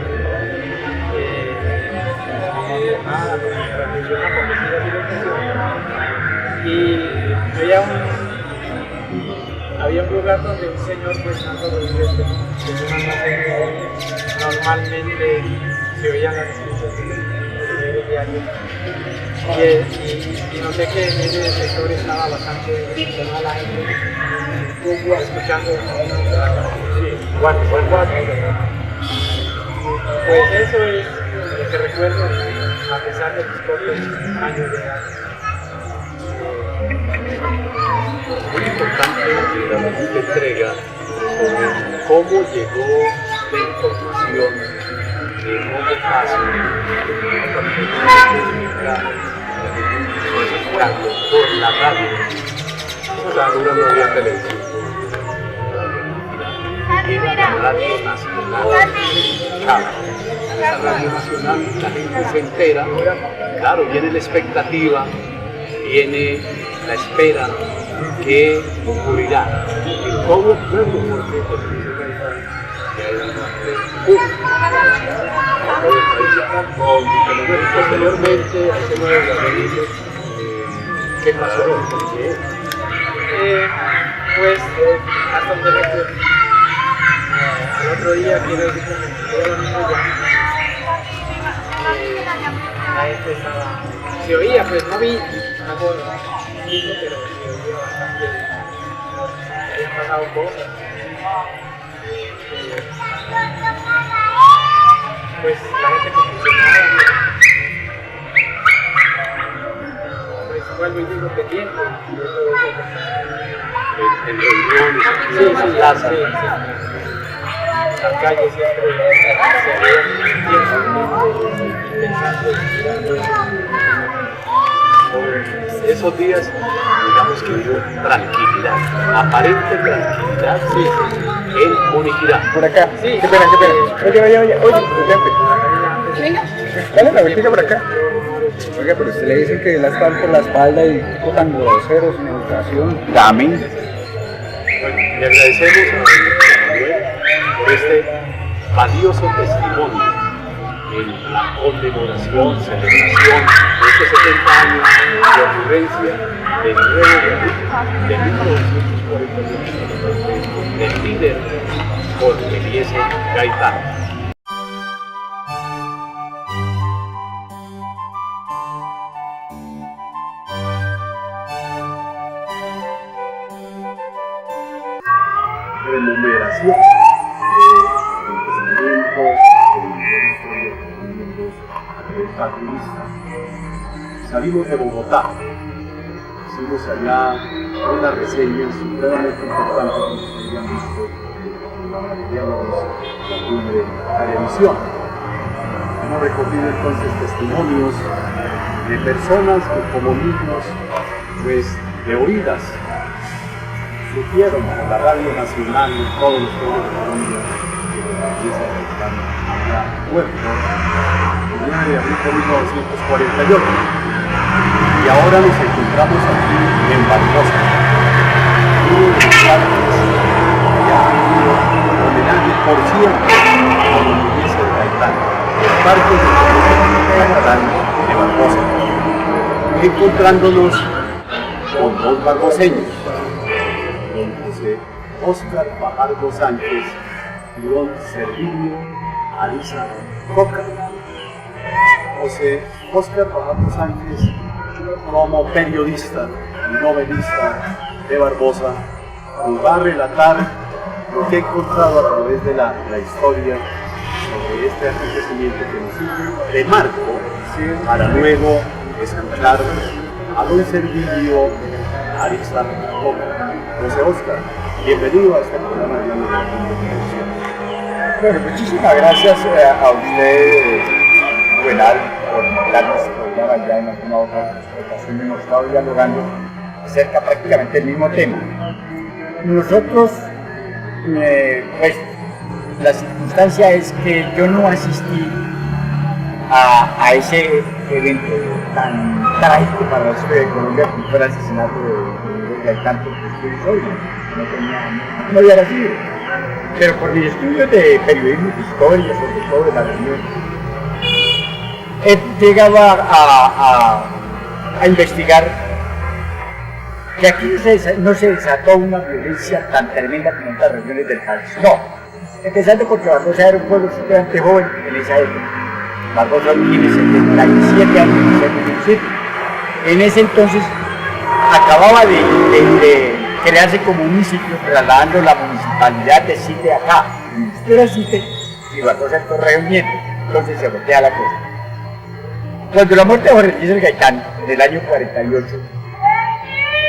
amontonada con la religión, la policía y la educación. y había un lugar donde un señor pues no sobrevivió, normalmente se oían las discusiones de diario y noté que en ese sector estaba bastante emocionada la gente escuchando guato. Pues eso es lo que recuerdo a pesar de mis cortos años de edad. Muy importante la entrega sobre cómo llegó la información de cómo pasa por la radio. No había televisión. Era la radio nacional. Esa radio nacional, la gente se entera, claro, viene la expectativa, viene la espera que ocurrirá en todo el pueblo, porque posteriormente a ese 9 de abril, ¿qué pasó? Pues hasta donde recuerdo, al otro día quiero decir que todo el mundo ya la gente estaba, se oía, pues no vi algo mismo, pero se oía bastante, habían pasado cosas. Pues la gente confusionada, pues fue algo independiente. En reuniones, Sí, la calle siempre se veía pensando. esos días, digamos que hubo tranquilidad, aparente tranquilidad, en Moniquirá. Por acá. Sí. Qué pena. Oye, presidente. Dale la vueltita por acá. Oiga, pero usted le dice que la están por la espalda y tan grosero, sin educación. Dame. Bueno, le agradecemos a Manuel por este valioso testimonio en la conmemoración, celebración de estos 70 años de ocurrencia del 9 de abril de 1948 del líder Jorge Eliezer Gaitán. Remodelación del crecimiento del ministro partidista. Salimos de Bogotá, hicimos allá una reseña supremamente importante que nos habían visto la televisión. Hemos recogido entonces testimonios de personas que como niños, pues de oídas, supieron por la radio nacional de todos los pueblos de Colombia que esa era muerto el 9 de abril de 1948. Y ahora nos encontramos aquí en Barbosa, uno de los parques que ha tenido homenaje por siempre a don Eliezer Gaitán, el parque de Gaitán de Barbosa, encontrándonos con dos barboseños, don José Óscar Fajardo Sánchez y don Servilio Ariza Coca. José Óscar Fajardo Sánchez, como periodista y novelista de Barbosa, nos va a relatar lo que he encontrado a través de la historia sobre este acontecimiento que nos sirve de marco para luego escuchar a don Servilio Ariza Coca. José Óscar, bienvenido a este programa de la televisión. Bueno, muchísimas gracias a usted, Juvenal, por darnos oportunidad. Ya en alguna otra ocasión hemos estado dialogando acerca prácticamente del mismo tema. Nosotros, pues, la circunstancia es que yo no asistí a ese evento tan trágico para la sociedad de Colombia, como fue el asesinato de Gaitán, porque yo soy, no había nacido. Pero por mis estudios de periodismo y historia, sobre todo de la región, he llegado a investigar que aquí no se desató una violencia tan tremenda como en otras regiones del país. No, empezando porque Barbosa era un pueblo supremamente joven en esa época. Barbosa tiene 77 años, en ese entonces acababa de crearse como municipio, trasladando la municipalidad de Site acá. Era Site y Barbosa el Correo Nieto, entonces se voltea la cosa. Cuando la muerte de Jorge Eliezer Gaitán, en el año 48,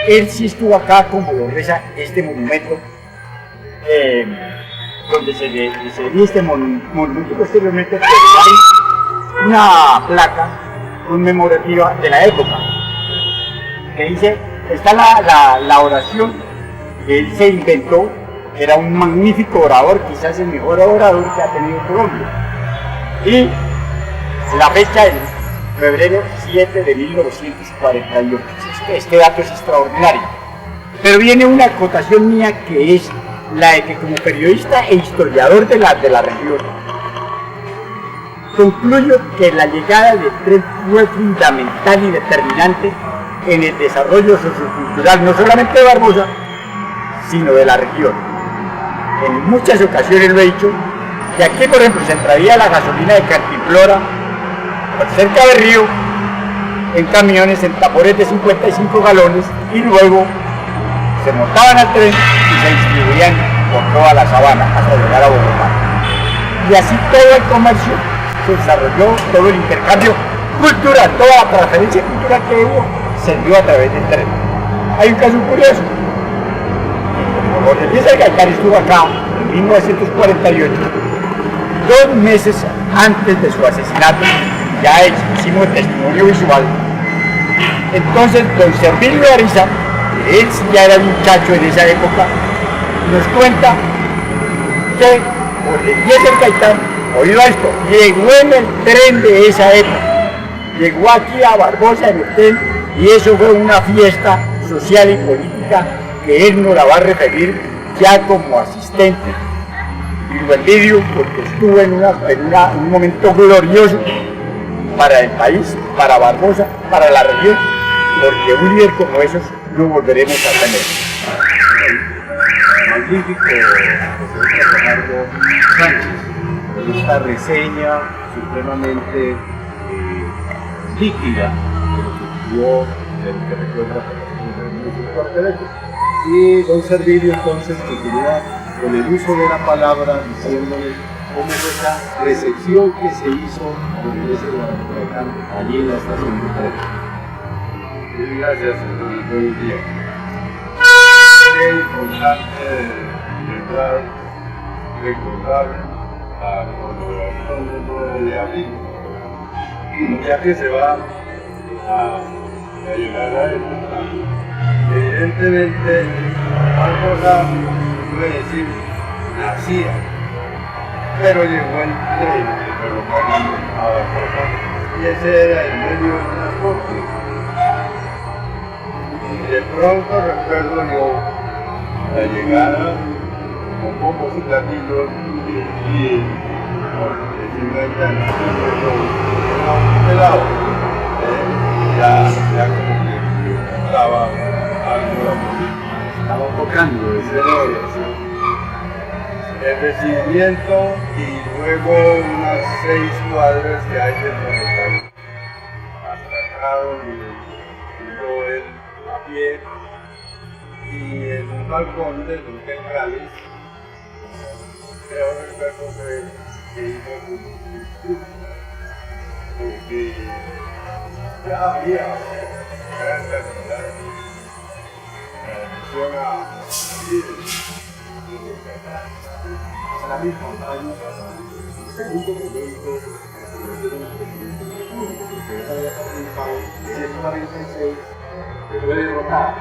él sí estuvo acá, como lo reza este monumento, donde se dio este monumento posteriormente, pero hay una placa conmemorativa de la época, que dice, está la oración que él se inventó, que era un magnífico orador, quizás el mejor orador que ha tenido Colombia, y la fecha es febrero 7 de 1948. Este dato es extraordinario. Pero viene una acotación mía que es la de que como periodista e historiador de la región, concluyo que la llegada de Tren fue fundamental y determinante en el desarrollo sociocultural, no solamente de Barbosa, sino de la región. En muchas ocasiones lo he dicho, que aquí por ejemplo se traía la gasolina de Cantimplora cerca del río en camiones, en tambores de 55 galones y luego se montaban al tren y se distribuían por toda la sabana hasta llegar a Bogotá. Y así todo el comercio se desarrolló, todo el intercambio cultural, toda la transferencia cultural que hubo se dio a través del tren. Hay un caso curioso. Jorge Eliezer Gaitán estuvo acá en 1948, 2 meses antes de su asesinato. Ya hicimos testimonio visual. Entonces, don Servilio Ariza, que él ya era un muchacho en esa época, nos cuenta que Jorge Eliezer Gaitán, oído esto, llegó en el tren de esa época, llegó aquí a Barbosa en el tren, y eso fue una fiesta social y política que él nos la va a referir ya como asistente. Y lo envidio porque estuvo en un momento glorioso para el país, para Barbosa, para la región, porque un líder como esos no volveremos a tener. Magnífico, José Leonardo Sánchez, esta reseña supremamente líquida de lo que ocurrió, de lo que recuerda el cuartelete. Y don Servilio entonces continúa con el uso de la palabra diciéndole cómo fue esa recepción que se hizo con ese allí en la estación de tren. Gracias, buenos días. Es importante recordar la conmemoración del 9 de abril, ya que se va a llegar a época. Evidentemente, Barbosa, puede decir, nacía, pero llegó el tren de ferrocarril a Barbosa y ese era el medio de transporte. Y de pronto recuerdo yo la llegada con bombos y platillos y porque si no hay tan un pelado, ya como que estaba estaba tocando ese el recibimiento y luego unas 6 cuadras que hay de ferrocarril hasta acá donde llegó él a pie y en un balcón de los centrales creo recuerdo que hizo un porque ya había gran cantidad la misma año, el segundo momento porque esa había participado en el 46 que fue derrotada.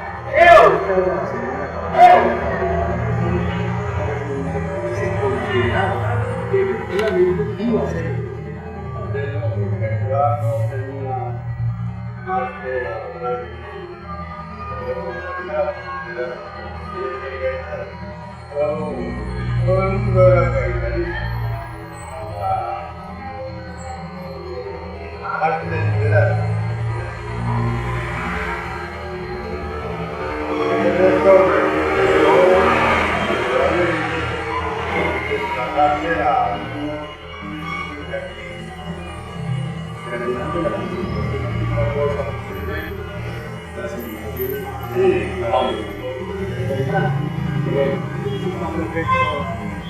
Se consideraba que efectivamente iba a ser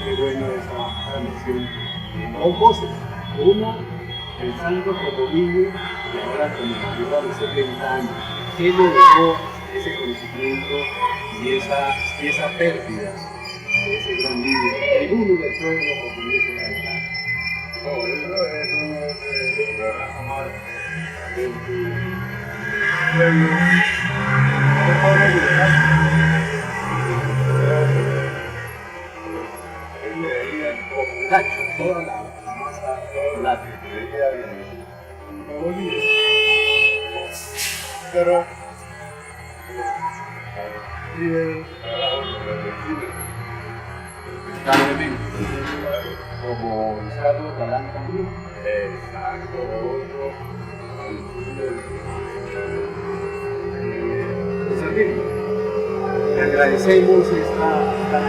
Qué bueno esa transmisión en dos voces. Una, pensando como niño y ahora como mayor a los 70 años. ¿Qué le dejó ese conocimiento y esa pérdida de ese gran libro? El uno del pueblo portugués de Gaitán. Toda la masa, la teoría de pero como Carlos Galán también. Le agradecemos esta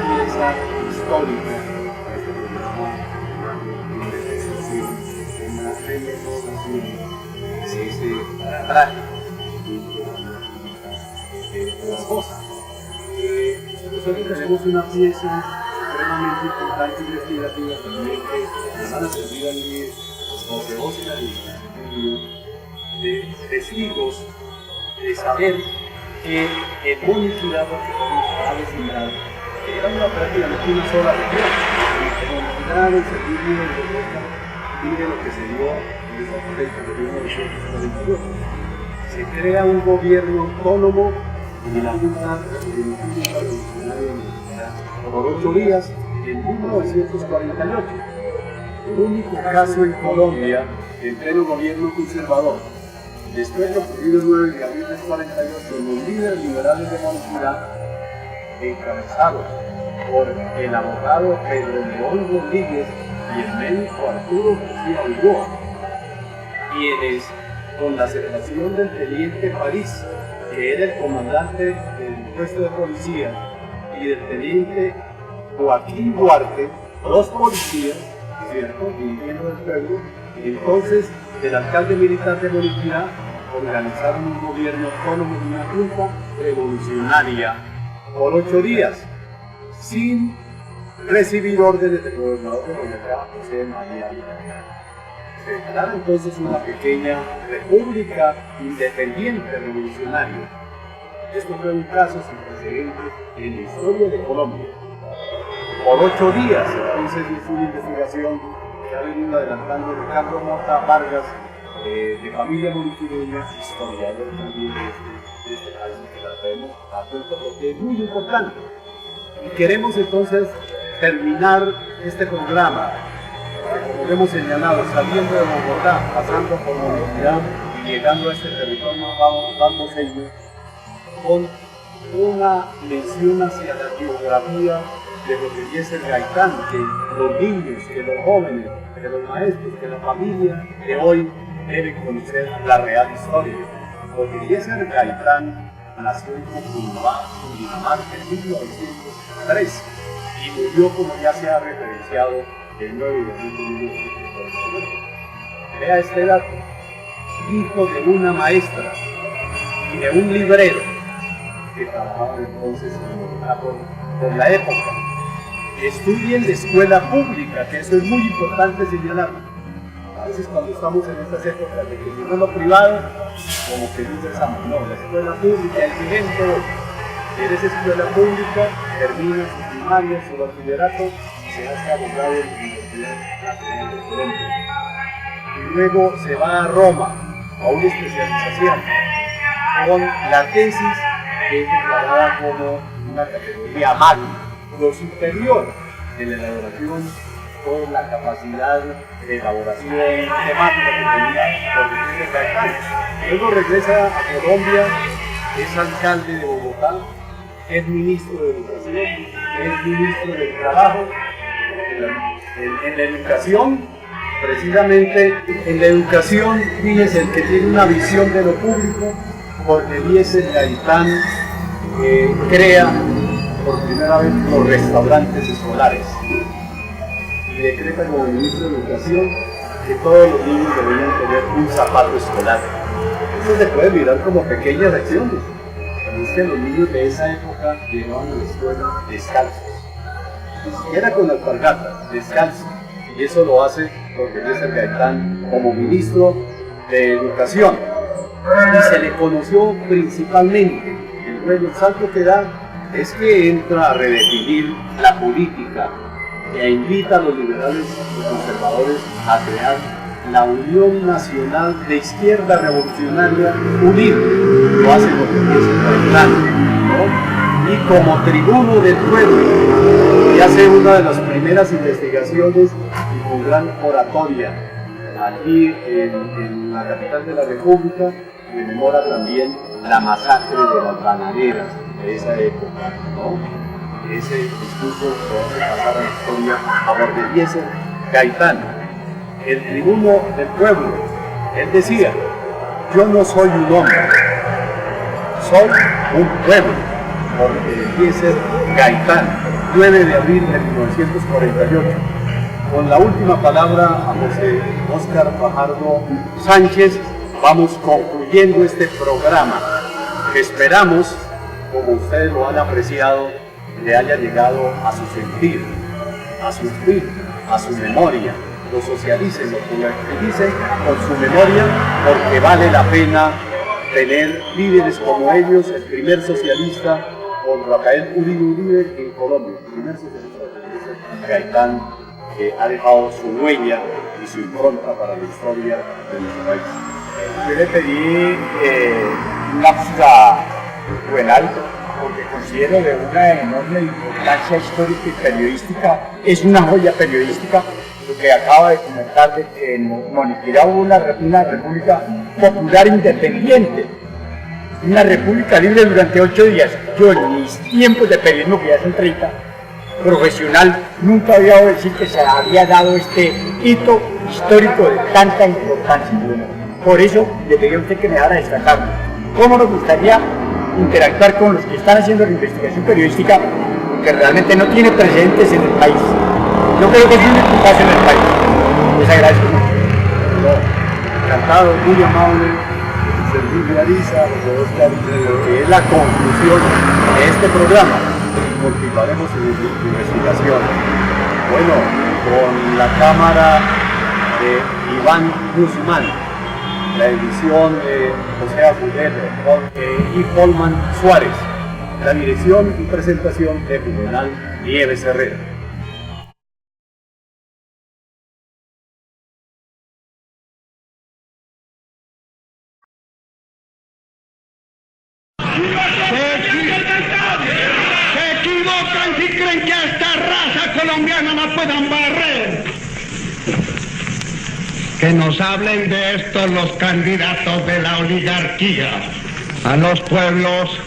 pieza histórica. Nosotros tenemos una pieza extremadamente importante y investigativa también que nos van a servir a mí como voz y la de testigos de saber que el Moniquirá, porque ha designado, era prácticamente una sola región. El Moniquirá, el servicio de Bogotá, mire lo que se dio en esa fecha de 1942. Se crea un gobierno autónomo y la Junta Revolucionaria por 8 días en 1948. El único caso en Colombia en pleno gobierno conservador. Después de ocurrido el 9 de abril del 48, los líderes liberales de Moniquirá, encabezados por el abogado Pedro León Rodríguez y el médico Arturo García Ulloa, quienes, con la aceptación del teniente París, que era el comandante del puesto de policía, y del teniente Joaquín Duarte, dos policías, ¿cierto?, dirigiendo el pueblo, y entonces el alcalde militar de Moniquirá organizaron un gobierno autónomo de una junta revolucionaria por 8 días, sin recibir órdenes del gobernador de Boyacá, José María Villarreal. Se declara entonces una pequeña república independiente revolucionaria. Esto fue un caso sin precedentes en la historia de Colombia. Por 8 días, entonces es una investigación que ha venido adelantando Ricardo Mota Vargas, de familia moniquireña, historiador también de este caso, que la traemos a cuenta porque es muy importante. Y queremos entonces terminar este programa, que como hemos señalado, saliendo de Bogotá, pasando por Moniquirá y llegando a este territorio bamboseño, con una mención hacia la biografía de Jorge Eliezer Gaitán, que los niños, que los jóvenes, que los maestros, que la familia de hoy deben conocer la real historia. Jorge Eliezer Gaitán nació en Cundinamarca en 1903 y murió, como ya se ha referenciado, el 9 de abril de 1949. Vea este dato: hijo de una maestra y de un librero que trabajaba entonces por la época. Estudia en la escuela pública, que eso es muy importante señalarlo. A veces cuando estamos en estas épocas de que si lo privado, como que no pensamos, no, la escuela pública, exigente, en esa escuela pública termina su primaria, su bachillerato, se hace abogado en la Universidad Nacional de Colombia. Y luego se va a Roma, a una especialización, con la tesis que es declarada como una categoría magna, lo superior de la elaboración por la capacidad de elaboración temática que tenía Jorge Eliezer Gaitán. Luego regresa a Colombia, es alcalde de Bogotá, es ministro de Educación, es ministro del Trabajo. En la educación, precisamente en la educación, fíjese, el que tiene una visión de lo público, Jorge Eliezer Gaitán crea por primera vez los restaurantes escolares y decreta como ministro de Educación que todos los niños deberían tener un zapato escolar. Eso se puede mirar como pequeñas acciones. Es que los niños de esa época llegaban a la escuela descalzos, ni siquiera con alpargatas, descalzos. Y eso lo hace Jorge Eliezer Gaitán como ministro de Educación. Y se le conoció principalmente, el salto que da es que entra a redefinir la política e invita a los liberales y conservadores a crear la Unión Nacional de Izquierda Revolucionaria Unida. Lo hace Jorge Eliezer Gaitán, ¿no? Y como tribuno del pueblo, y hace una de las primeras investigaciones y con gran oratoria aquí en la capital de la República, rememora también la masacre de las bananeras de esa época, ¿no? Ese discurso lo hace pasar a la historia a Jorge Eliezer Gaitán, el tribuno del pueblo. Él decía: yo no soy un hombre, soy un pueblo. Jorge Eliezer Gaitán, 9 de abril de 1948. Con la última palabra a José Óscar Fajardo Sánchez, vamos concluyendo este programa, que esperamos, como ustedes lo han apreciado, le haya llegado a su sentir, a su espíritu, a su memoria. Lo socialicen, lo colectivicen con su memoria, porque vale la pena tener líderes como ellos. El primer socialista, con Rafael Uribe en Colombia, el primer socialista, Gaitán, que ha dejado su huella y su impronta para la historia de nuestro país. Yo le pedí un lapsus a Juvenal porque considero de una enorme importancia histórica y periodística. Es una joya periodística lo que acaba de comentar de que en Moniquirá hubo una república popular independiente, una república libre durante 8 días. Yo en mis tiempos de periodismo, que ya son 30, profesional, nunca había oído decir que se había dado este hito histórico de tanta importancia. Por eso le pedí a usted que me dejara destacarlo. ¿Cómo nos gustaría interactuar con los que están haciendo la investigación periodística, que realmente no tiene precedentes en el país? Yo creo que es un único caso en el país. Les agradezco mucho. Encantado, muy amable, servirle a Lisa, que es la conclusión de este programa. Continuaremos en la investigación. Bueno, con la cámara de Iván Guzmán, la edición de José Agudelo y Polman Suárez, la dirección y presentación de Juvenal Nieves Herrera. Se equivocan si creen que a esta raza colombiana la puedan barrer. Que nos hablen de esto los candidatos de la oligarquía. A los pueblos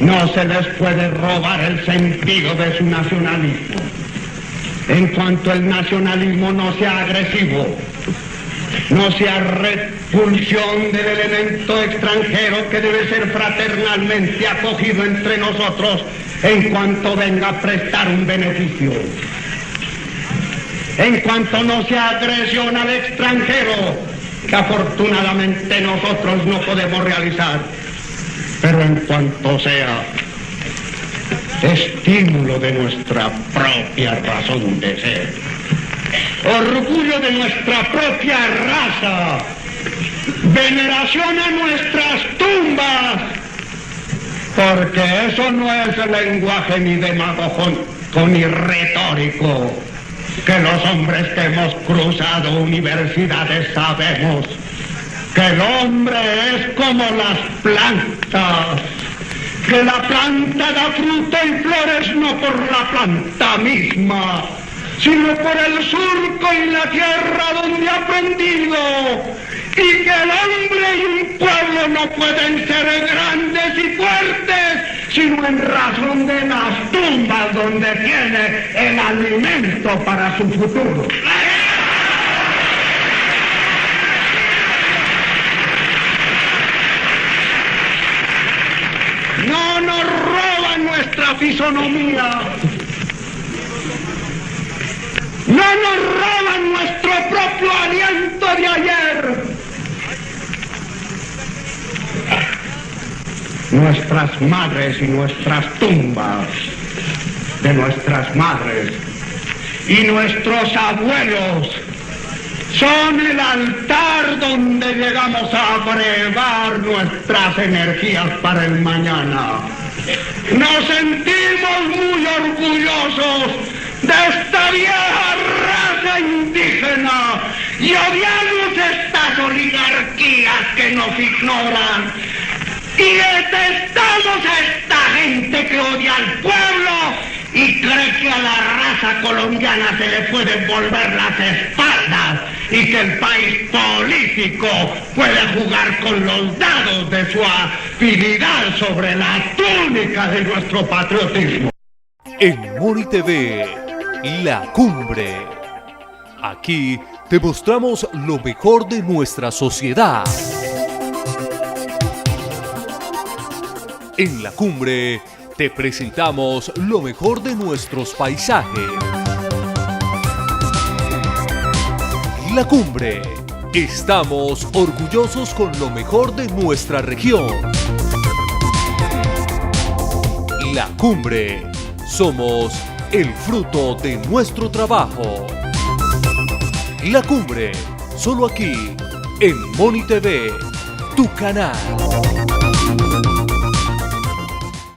no se les puede robar el sentido de su nacionalismo. En cuanto el nacionalismo no sea agresivo, no sea repulsión del elemento extranjero que debe ser fraternalmente acogido entre nosotros en cuanto venga a prestar un beneficio. En cuanto no sea agresión al extranjero, que afortunadamente nosotros no podemos realizar, pero en cuanto sea estímulo de nuestra propia razón de ser, orgullo de nuestra propia raza, veneración a nuestras tumbas, porque eso no es el lenguaje ni demagógico ni retórico, que los hombres que hemos cruzado universidades sabemos que el hombre es como las plantas, que la planta da fruta y flores no por la planta misma, sino por el surco y la tierra donde ha aprendido, y que el hombre y un pueblo no pueden ser grandes y fuertes, sino en razón de las tumbas donde tiene el alimento para su futuro. No nos roban nuestra fisonomía. no nos roban nuestro propio aliento de ayer. Nuestras madres y nuestras tumbas de nuestras madres y nuestros abuelos son el altar donde llegamos a brevar nuestras energías para el mañana. Nos sentimos muy orgullosos de esta vieja raza indígena y odiamos estas oligarquías que nos ignoran. Y detestamos a esta gente que odia al pueblo y cree que a la raza colombiana se le pueden volver las espaldas y que el país político puede jugar con los dados de su afinidad sobre la túnica de nuestro patriotismo. En Moni TV, La Cumbre. Aquí te mostramos lo mejor de nuestra sociedad. En La Cumbre te presentamos lo mejor de nuestros paisajes. La Cumbre. Estamos orgullosos con lo mejor de nuestra región. La Cumbre. Somos el fruto de nuestro trabajo. La Cumbre. Solo aquí, en Moni TV, tu canal.